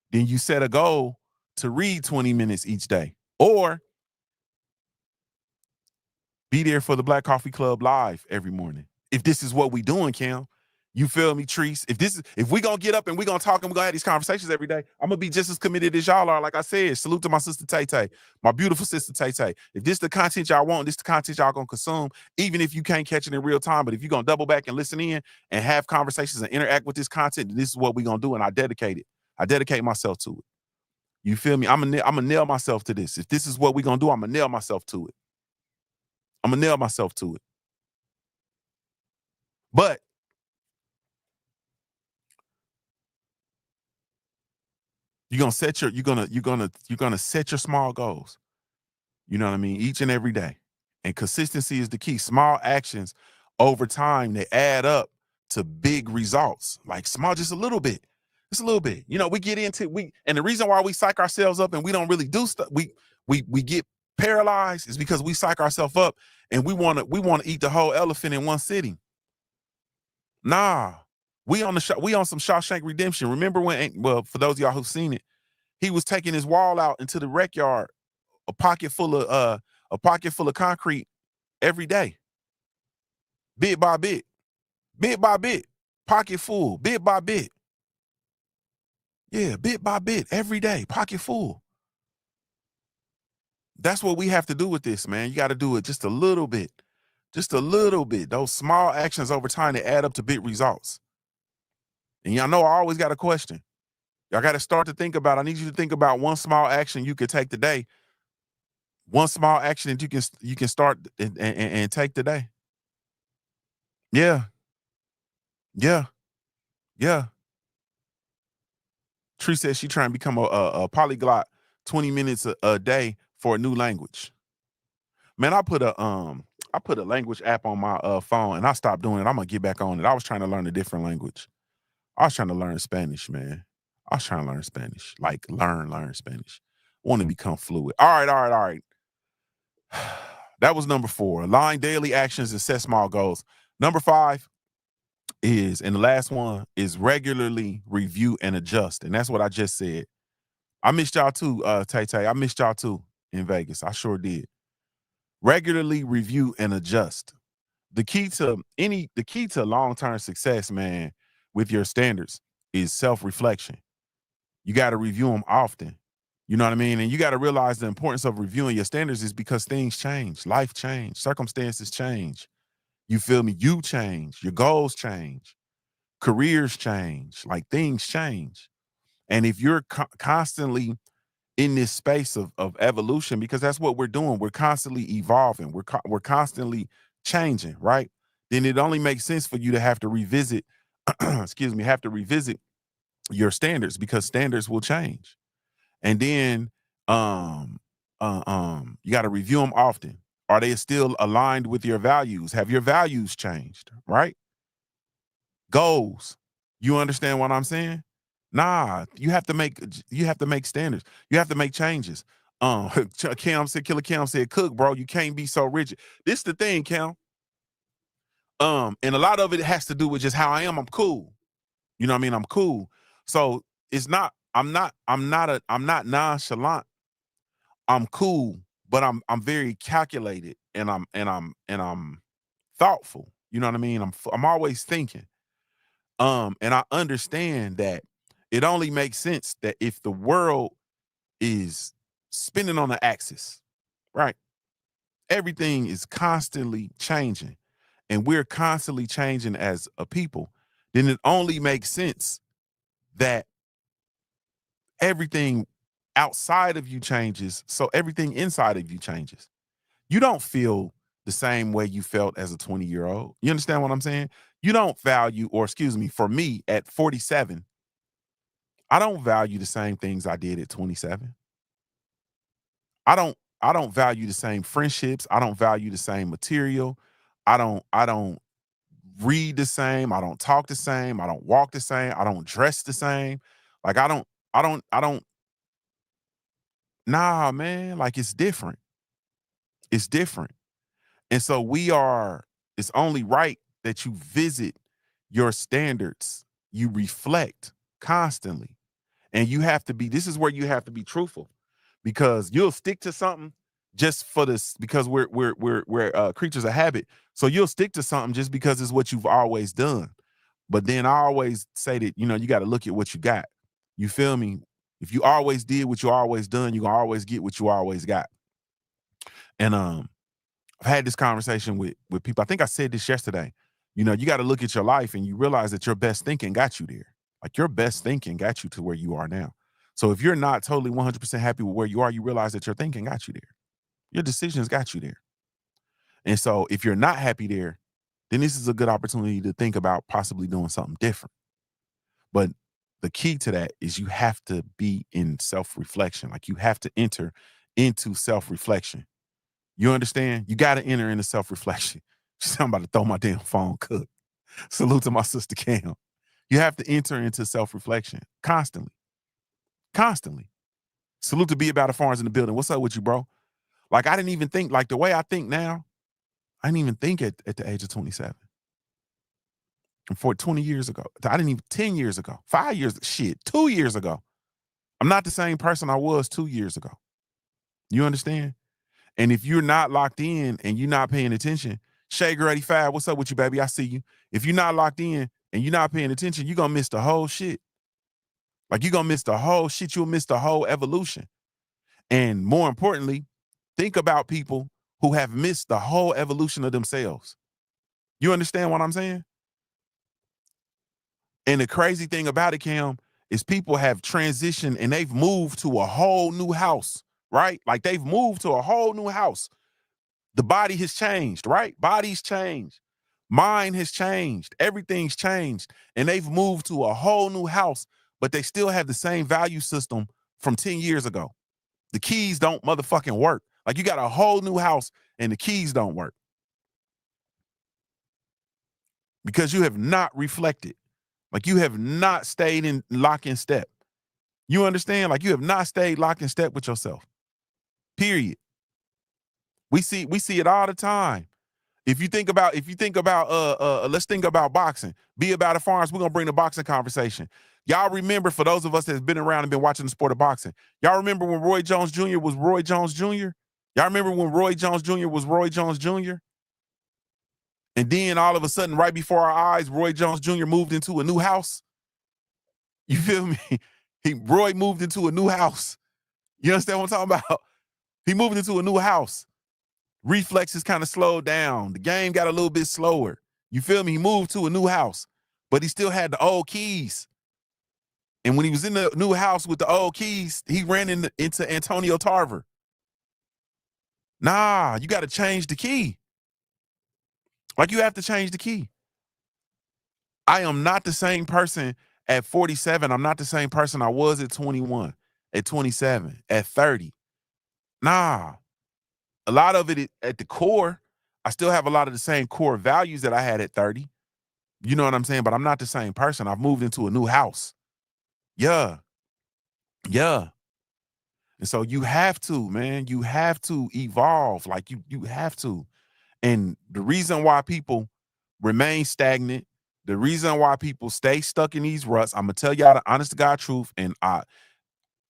then you set a goal to read 20 minutes each day, or be there for the Black Coffee Club live every morning. If this is what we doing, Cam, you feel me, Treese? If we gonna get up and we gonna talk and we gonna have these conversations every day, I'm gonna be just as committed as y'all are. Like I said, salute to my sister Tay Tay, my beautiful sister Tay Tay. If this the content y'all want, this the content y'all gonna consume, even if you can't catch it in real time. But if you're gonna double back and listen in and have conversations and interact with this content, then this is what we gonna do. And I dedicate myself to it. You feel me? I'm gonna nail myself to this. If this is what we gonna do, I'm gonna nail myself to it. But you're gonna set your small goals. You know what I mean? Each and every day. And consistency is the key. Small actions over time, they add up to big results. Like small, just a little bit. Just a little bit. We get into and the reason why we psych ourselves up and we don't really do stuff, we get paralyzed is because we psych ourselves up and we want to eat the whole elephant in one sitting. Nah, we on some Shawshank Redemption. Remember when? Well, for those of y'all who've seen it, he was taking his wall out into the rec yard, a pocket full of concrete every day, bit by bit, pocket full, bit by bit. Yeah, bit by bit, every day, pocket full. That's what we have to do with this, man. You got to do it just a little bit. Just a little bit. Those small actions over time, they add up to big results. And y'all know I always got a question. Y'all got to start to think about, I need you to think about one small action you could take today. One small action that you can start and take today. Yeah. Yeah. Yeah. Tree says she trying to become a polyglot 20 minutes a day for a new language. Man, I put a language app on my phone and I stopped doing it. I'm gonna get back on it. I was trying to learn a different language. I was trying to learn Spanish, man. I was trying to learn Spanish. Like learn Spanish. I want to become fluid. All right. That was number 4. Align daily actions and set small goals. Number 5 is, and the last one is, regularly review and adjust. And that's what I just said. I missed y'all too, Tay. I missed y'all too in Vegas. I sure did. Regularly review and adjust. The key to long-term success, man, with your standards is self-reflection. You got to review them often. You know what I mean? And you got to realize the importance of reviewing your standards is because things change, life change, circumstances change. You feel me? You change, your goals change, careers change, like things change. And if you're constantly in this space of evolution, because that's what we're doing, we're constantly evolving, we're constantly changing, right? Then it only makes sense for you to have to revisit, have to revisit your standards, because standards will change. And then you got to review them often. Are they still aligned with your values? Have your values changed, right? Goals. You understand what I'm saying? Nah, you have to make standards. You have to make changes. Killer Cam said, Cook, bro, you can't be so rigid. This is the thing, Cam. And a lot of it has to do with just how I am. I'm cool. You know what I mean? I'm cool. So it's not, I'm not nonchalant. I'm cool, but I'm very calculated, and I'm thoughtful. You know what I mean? I'm always thinking. And I understand that it only makes sense that if the world is spinning on the axis, right? Everything is constantly changing, and we're constantly changing as a people, then it only makes sense that everything outside of you changes, so everything inside of you changes. You don't feel the same way you felt as a 20-year-old. You understand what I'm saying? You don't value, or excuse me, for me at 47, I don't value the same things I did at 27. I don't value the same friendships. I don't value the same material. I don't read the same. I don't talk the same. I don't walk the same. I don't dress the same. Like I don't nah, man, like it's different. It's different. And so it's only right that you visit your standards. You reflect constantly. And this is where you have to be truthful, because you'll stick to something just for this, because we're creatures of habit. So you'll stick to something just because it's what you've always done. But then I always say that, you got to look at what you got. You feel me? If you always did what you always done, you're gonna always get what you always got. And I've had this conversation with people. I think I said this yesterday. You got to look at your life and you realize that your best thinking got you there. Like your best thinking got you to where you are now. So if you're not totally 100% happy with where you are, you realize that your thinking got you there. Your decisions got you there. And so if you're not happy there, then this is a good opportunity to think about possibly doing something different. But the key to that is you have to be in self-reflection. Like you have to enter into self-reflection. You understand? You got to enter into self-reflection. I'm about to throw my damn phone, Cook. Salute to my sister Cam. You have to enter into self-reflection constantly. Constantly. Salute to Be About It Farms in the building. What's up with you, bro? Like, I didn't even think, like, the way I think now, I didn't even think at the age of 27. And for 20 years ago, I didn't even 10 years ago, 5 years, shit, 2 years ago. I'm not the same person I was 2 years ago. You understand? And if you're not locked in and you're not paying attention, Shager 85, what's up with you, baby? I see you. If you're not locked in and you're not paying attention, you're gonna miss the whole shit. Like, you're gonna miss the whole shit. You'll miss the whole evolution. And more importantly, think about people who have missed the whole evolution of themselves. You understand what I'm saying? And the crazy thing about it, Cam, is people have transitioned and they've moved to a whole new house, right? Like, they've moved to a whole new house. The body has changed, right? Body's changed. Mind has changed. Everything's changed. And they've moved to a whole new house, but they still have the same value system from 10 years ago. The keys don't motherfucking work. Like, you got a whole new house and the keys don't work because you have not reflected. Like, you have not stayed in lock in step. You understand? Like, you have not stayed lock in step with yourself. Period. We see it all the time. If you think about, let's think about boxing. Be About It Farms, we're gonna bring the boxing conversation. Y'all remember, for those of us that's been around and been watching the sport of boxing, y'all remember when Roy Jones Jr. was Roy Jones Jr.? Y'all remember when Roy Jones Jr. was Roy Jones Jr.? And then all of a sudden, right before our eyes, Roy Jones Jr. moved into a new house. You feel me? Roy moved into a new house. You understand what I'm talking about? He moved into a new house. Reflexes kind of slowed down. The game got a little bit slower. You feel me? He moved to a new house, but he still had the old keys. And when he was in the new house with the old keys, he ran into Antonio Tarver. Nah, you got to change the key. Like, you have to change the key. I am not the same person at 47. I'm not the same person I was at 21, at 27, at 30. Nah. A lot of it at the core, I still have a lot of the same core values that I had at 30. You know what I'm saying? But I'm not the same person. I've moved into a new house. Yeah. Yeah. And so you have to, man, you have to evolve. Like, you have to. And the reason why people remain stagnant, the reason why people stay stuck in these ruts, I'm gonna tell y'all the honest to God truth, and I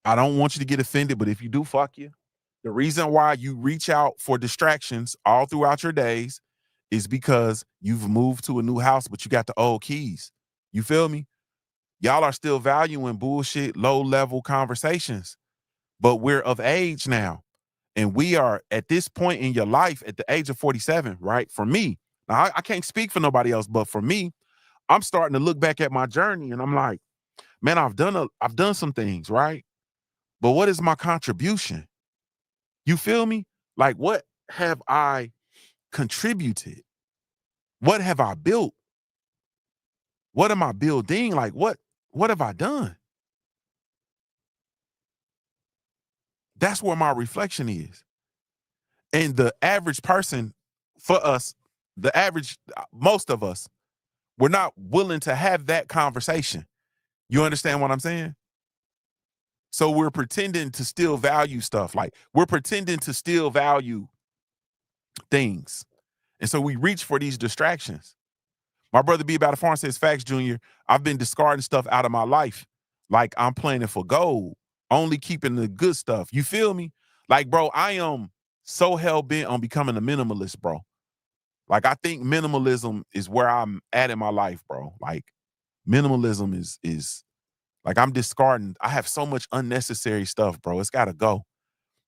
don't want you to get offended, but if you do, fuck you. The reason why you reach out for distractions all throughout your days is because you've moved to a new house, but you got the old keys. You feel me? Y'all are still valuing bullshit, low-level conversations, but we're of age now. And we are at this point in your life at the age of 47, right? For me, now I can't speak for nobody else, but for me, I'm starting to look back at my journey and I'm like, man, I've done some things, right? But what is my contribution? You feel me? Like, what have I contributed? What have I built? What am I building? Like, what have I done? That's where my reflection is. And the average person, for us, the average, most of us, we're not willing to have that conversation. You understand what I'm saying? So we're pretending to still value stuff. Like, we're pretending to still value things. And so we reach for these distractions. My brother B About a Farm says, facts, Junior. I've been discarding stuff out of my life. Like, I'm planning for gold, only keeping the good stuff. You feel me? Like, bro, I am so hell-bent on becoming a minimalist, bro. Like, I think minimalism is where I'm at in my life, bro. Like, minimalism is like, I'm discarding. I have so much unnecessary stuff, bro. It's got to go.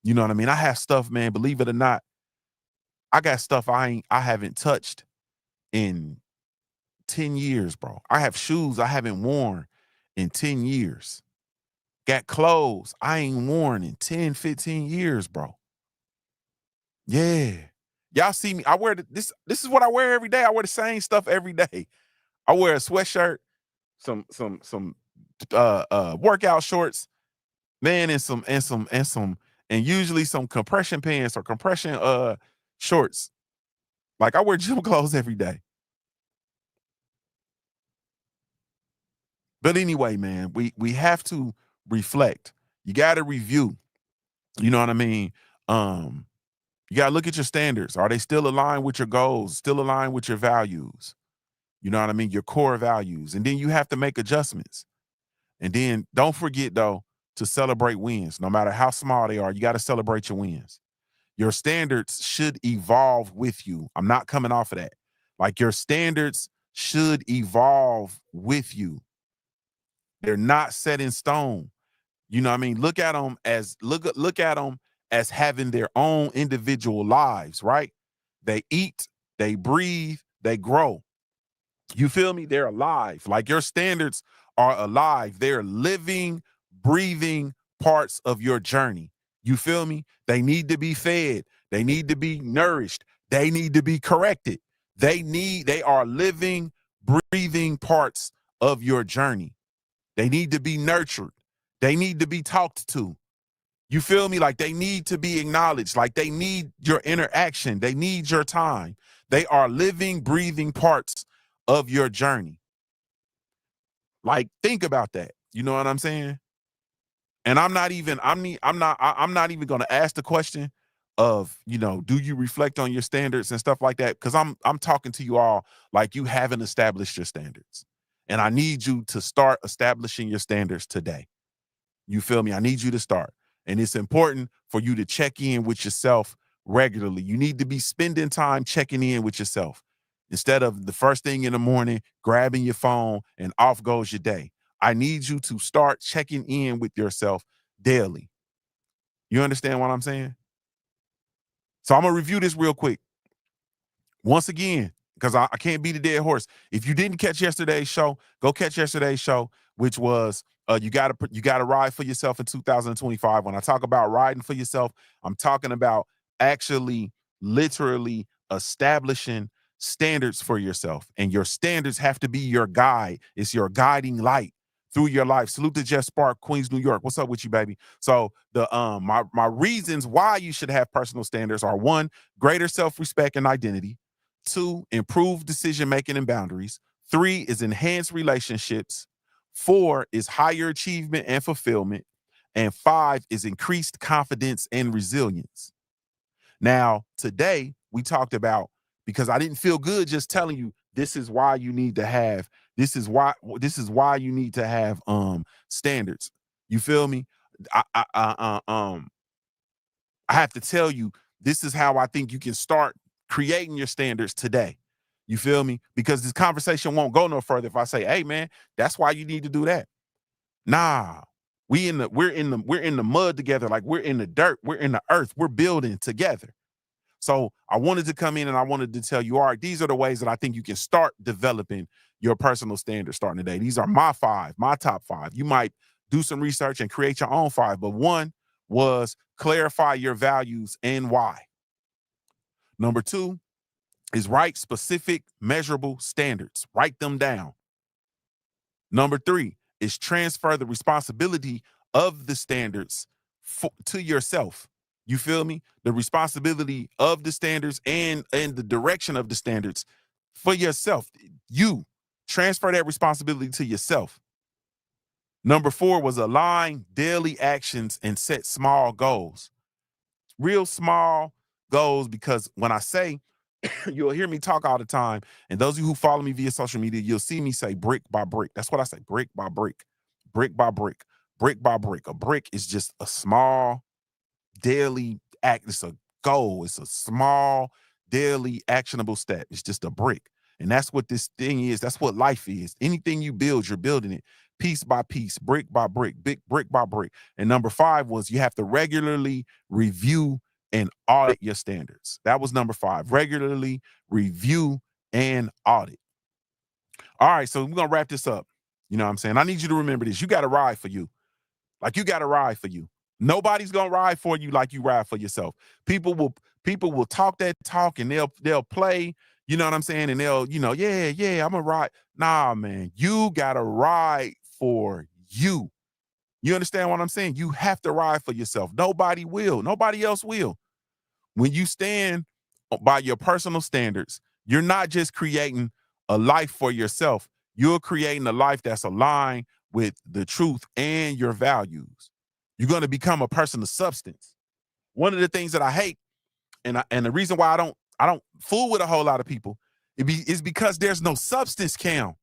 You know what I mean? I have stuff, man, believe it or not, I got stuff I haven't touched in 10 years, bro. I have shoes I haven't worn in 10 years. Got clothes I ain't worn in 10, 15 years, bro. Yeah. Y'all see me. I wear this is what I wear every day. I wear the same stuff every day. I wear a sweatshirt, some workout shorts, man, and usually some compression pants or compression shorts. Like, I wear gym clothes every day. But anyway, man, we have to reflect. You got to review. You know what I mean? You got to look at your standards. Are they still aligned with your goals, still aligned with your values? You know what I mean? Your core values. And then you have to make adjustments. And then don't forget, though, to celebrate wins. No matter how small they are, you got to celebrate your wins. Your standards should evolve with you. I'm not coming off of that. Like, your standards should evolve with you. They're not set in stone. You know what I mean? Look at them as having their own individual lives, right? They eat, they breathe, they grow. You feel me? They're alive. Like, your standards are alive. They're living, breathing parts of your journey. You feel me? They need to be fed. They need to be nourished. They need to be corrected. They are living, breathing parts of your journey. They need to be nurtured. They need to be talked to. You feel me? Like, they need to be acknowledged. Like, they need your interaction. They need your time. They are living, breathing parts of your journey. Like, think about that. You know what I'm saying? And I'm not even going to ask the question of, do you reflect on your standards and stuff like that? Because I'm talking to you all like you haven't established your standards. And I need you to start establishing your standards today. You feel me? I need you to start. And it's important for you to check in with yourself regularly. You need to be spending time checking in with yourself instead of the first thing in the morning, grabbing your phone and off goes your day. I need you to start checking in with yourself daily. You understand what I'm saying? So I'm going to review this real quick. Once again, because I can't beat a dead horse. If you didn't catch yesterday's show, go catch yesterday's show, which was you gotta ride for yourself in 2025. When I talk about riding for yourself, I'm talking about actually, literally establishing standards for yourself. And your standards have to be your guide. It's your guiding light through your life. Salute to Jeff Spark, Queens, New York. What's up with you, baby? So the my reasons why you should have personal standards are: 1, greater self-respect and identity; 2, improved decision-making and boundaries; 3 is enhanced relationships; 4 is higher achievement and fulfillment; and 5 is increased confidence and resilience. Now, today we talked about, because I didn't feel good just telling you this is why you need to have you need to have standards. You feel me? I have to tell you, this is how I think you can start creating your standards today. You feel me? Because this conversation won't go no further if I say, "Hey man, that's why you need to do that." Nah. We're in the mud together, like we're in the dirt, we're in the earth, we're building together. So I wanted to come in and I wanted to tell you, all right, these are the ways that I think you can start developing your personal standards starting today. These are my top 5. You might do some research and create your own 5, but 1 was clarify your values and why. Number 2 is write specific, measurable standards. Write them down. Number 3 is transfer the responsibility of the standards to yourself. You feel me? The responsibility of the standards and the direction of the standards for yourself. You transfer that responsibility to yourself. Number 4 was align daily actions and set small goals. Real small goals, because when I say, you'll hear me talk all the time, and those of you who follow me via social media, you'll see me say brick by brick. That's what I say, brick by brick, brick by brick, brick by brick. A brick is just a small daily act. It's a goal. It's a small daily actionable step. It's just a brick. And that's what this thing is. That's what life is. Anything you build, you're building it piece by piece, brick by brick, brick by brick. And number 5 was you have to regularly review and audit your standards. That was number 5. Regularly review and audit. All right, so we're going to wrap this up. You know what I'm saying? I need you to remember this. You got to ride for you. Like, you got to ride for you. Nobody's going to ride for you like you ride for yourself. People will talk that talk and they'll play, you know what I'm saying? And they'll, yeah, I'm going to ride. Nah, man, you got to ride for you. You understand what I'm saying? You have to ride for yourself. Nobody will. Nobody else will. When you stand by your personal standards, you're not just creating a life for yourself. You're creating a life that's aligned with the truth and your values. You're going to become a person of substance. One of the things that I hate And the reason why I don't fool with a whole lot of people is because there's no substance, Cam.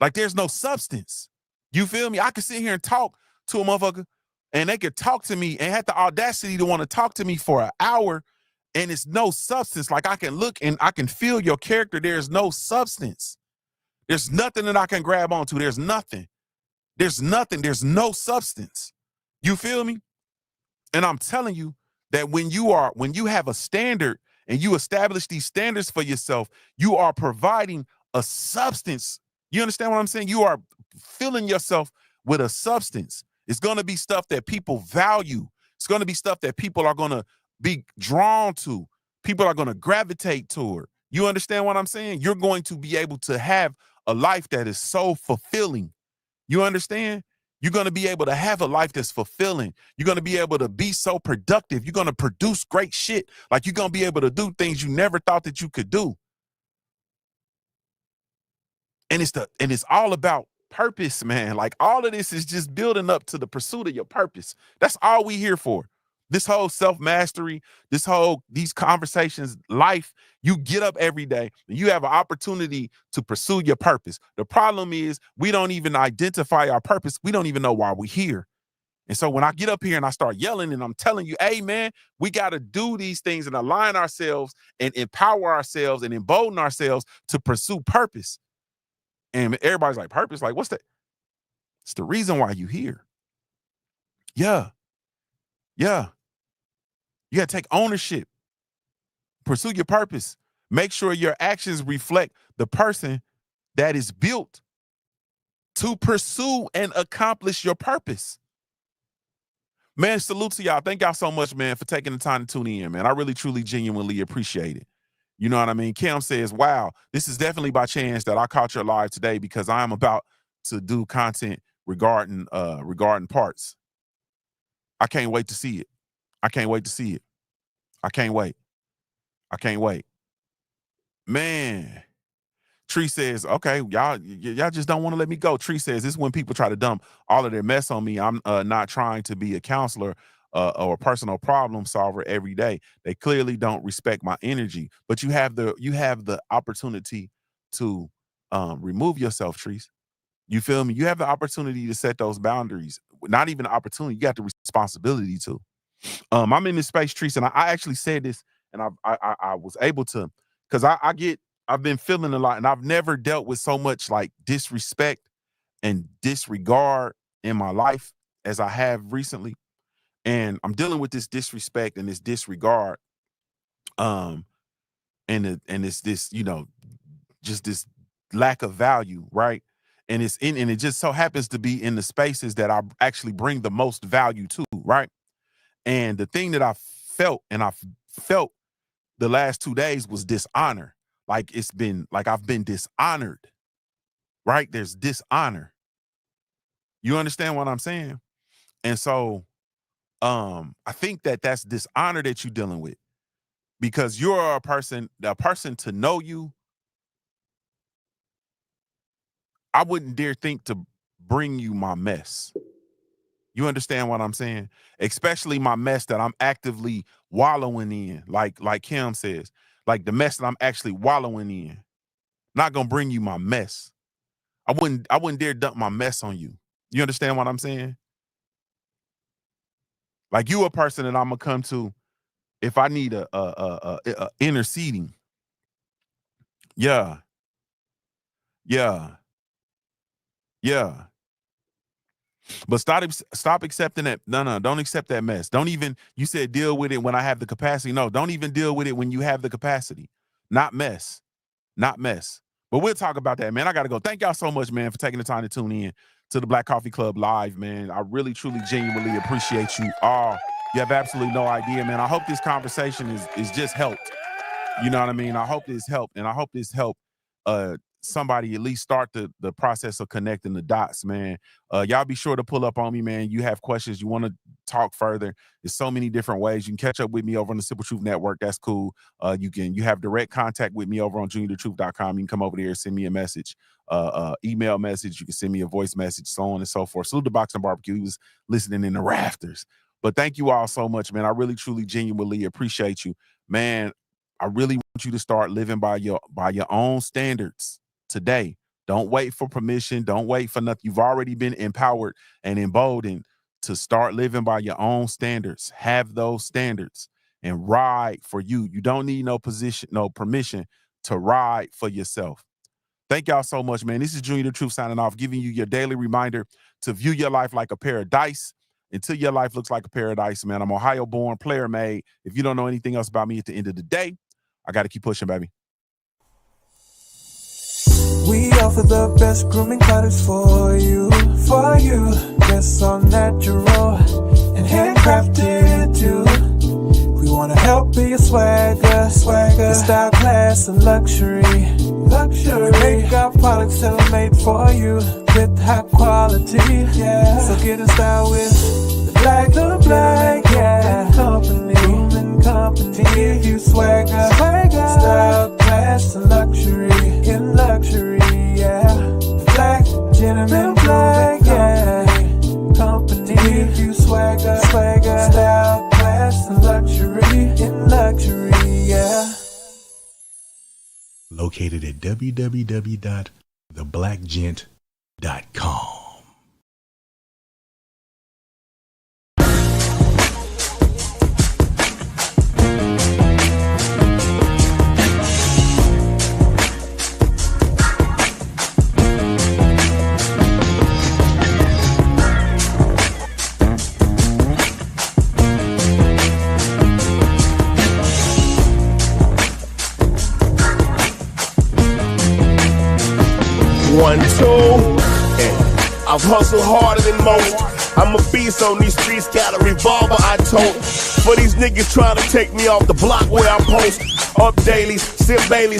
Like there's no substance. You feel me? I could sit here and talk to a motherfucker and they could talk to me and had the audacity to want to talk to me for an hour and it's no substance. Like I can look and I can feel your character. There's no substance. There's nothing that I can grab onto. There's nothing. There's nothing. There's no substance. You feel me? And I'm telling you that when you have a standard and you establish these standards for yourself, you are providing a substance. You understand what I'm saying? You are filling yourself with a substance. It's going to be stuff that people value. It's going to be stuff that people are going to be drawn to. People are going to gravitate toward. You understand what I'm saying? You're going to be able to have a life that is so fulfilling. You understand? You're going to be able to have a life that's fulfilling. You're going to be able to be so productive. You're going to produce great shit. Like you're going to be able to do things you never thought that you could do. And it's all about purpose, man. Like all of this is just building up to the pursuit of your purpose. That's all we here for. This whole self-mastery, these conversations, life, you get up every day and you have an opportunity to pursue your purpose. The problem is we don't even identify our purpose. We don't even know why we're here. And so when I get up here and I start yelling and I'm telling you, hey, man, we got to do these things and align ourselves and empower ourselves and embolden ourselves to pursue purpose. And everybody's like, purpose? Like, what's that? It's the reason why you're here. Yeah. Yeah. You got to take ownership. Pursue your purpose. Make sure your actions reflect the person that is built to pursue and accomplish your purpose. Man, salute to y'all. Thank y'all so much, man, for taking the time to tune in, man. I really, truly, genuinely appreciate it. You know what I mean? Kim says, wow, this is definitely by chance that I caught your live today because I'm about to do content regarding parts. I can't wait to see it. I can't wait to see it. I can't wait. I can't wait. Man. Tree says, okay, y'all just don't want to let me go. Tree says, this is when people try to dump all of their mess on me. I'm not trying to be a counselor or a personal problem solver every day. They clearly don't respect my energy. But you have the opportunity to remove yourself, Trees. You feel me? You have the opportunity to set those boundaries. Not even the opportunity, you got the responsibility to. I'm in this space, Trees, and I actually said this, and I was able to, because I've been feeling a lot, and I've never dealt with so much like disrespect and disregard in my life as I have recently. And I'm dealing with this disrespect and this disregard. And it's this, just this lack of value, right? And it just so happens to be in the spaces that I actually bring the most value to, right? And the thing that I felt the last 2 days was dishonor. Like it's been like I've been dishonored, right? There's dishonor. You understand what I'm saying? And so I think that's dishonor that you're dealing with because you're a person to know you. I wouldn't dare think to bring you my mess. You understand what I'm saying? Especially my mess that I'm actively wallowing in, like Kim says, like the mess that I'm actually wallowing in. Not gonna bring you my mess. I wouldn't dare dump my mess on you. You understand what I'm saying? Like you a person that I'm gonna come to if I need a interceding. Yeah. Yeah. Yeah. But stop accepting that. No, don't accept that mess. Don't even, you said deal with it when I have the capacity. No, don't even deal with it when you have the capacity. Not mess. Not mess. But we'll talk about that, man. I got to go. Thank y'all so much, man, for taking the time to tune in to the Black Coffee Club Live, man. I really, truly, genuinely appreciate you all. You have absolutely no idea, man. I hope this conversation is just helped. You know what I mean? I hope this helped, and I hope this helped somebody at least start the process of connecting the dots, man. Y'all be sure to pull up on me, man. You have questions, you want to talk further. There's so many different ways. You can catch up with me over on the Simple Truth Network. That's cool. You have direct contact with me over on JuniorTheTruth.com. You can come over there and send me a message, email message. You can send me a voice message, so on and so forth. Salute the Boxing Barbecue. He was listening in the rafters. But thank you all so much, man. I really, truly, genuinely appreciate you, man. I really want you to start living by your own standards today. Don't wait for permission. Don't wait for nothing. You've already been empowered and emboldened to start living by your own standards. Have those standards and ride for you. You don't need no permission to ride for yourself. Thank y'all so much, man. This is JuniorTheTruth signing off, giving you your daily reminder to view your life like a paradise until your life looks like a paradise, man. I'm Ohio-born, player-made. If you don't know anything else about me at the end of the day, I got to keep pushing, baby. We offer the best grooming products for you. Yes, all natural and handcrafted too. We wanna help be your swagger, your style, class, and luxury. We make our products tailor-made for you with high quality. Yeah, so get in style with the black, yeah. Grooming company to give you swagger, style, class, and luxury. In luxury, yeah. The black gentleman, yeah. Company to give you swagger, style, class, and luxury. In luxury, yeah. Located at www.theblackgent.com. One, two, and I've hustled harder than most. I'm a beast on these streets, got a revolver I tote. For these niggas trying to take me off the block where I post. Up daily, sip Bailey.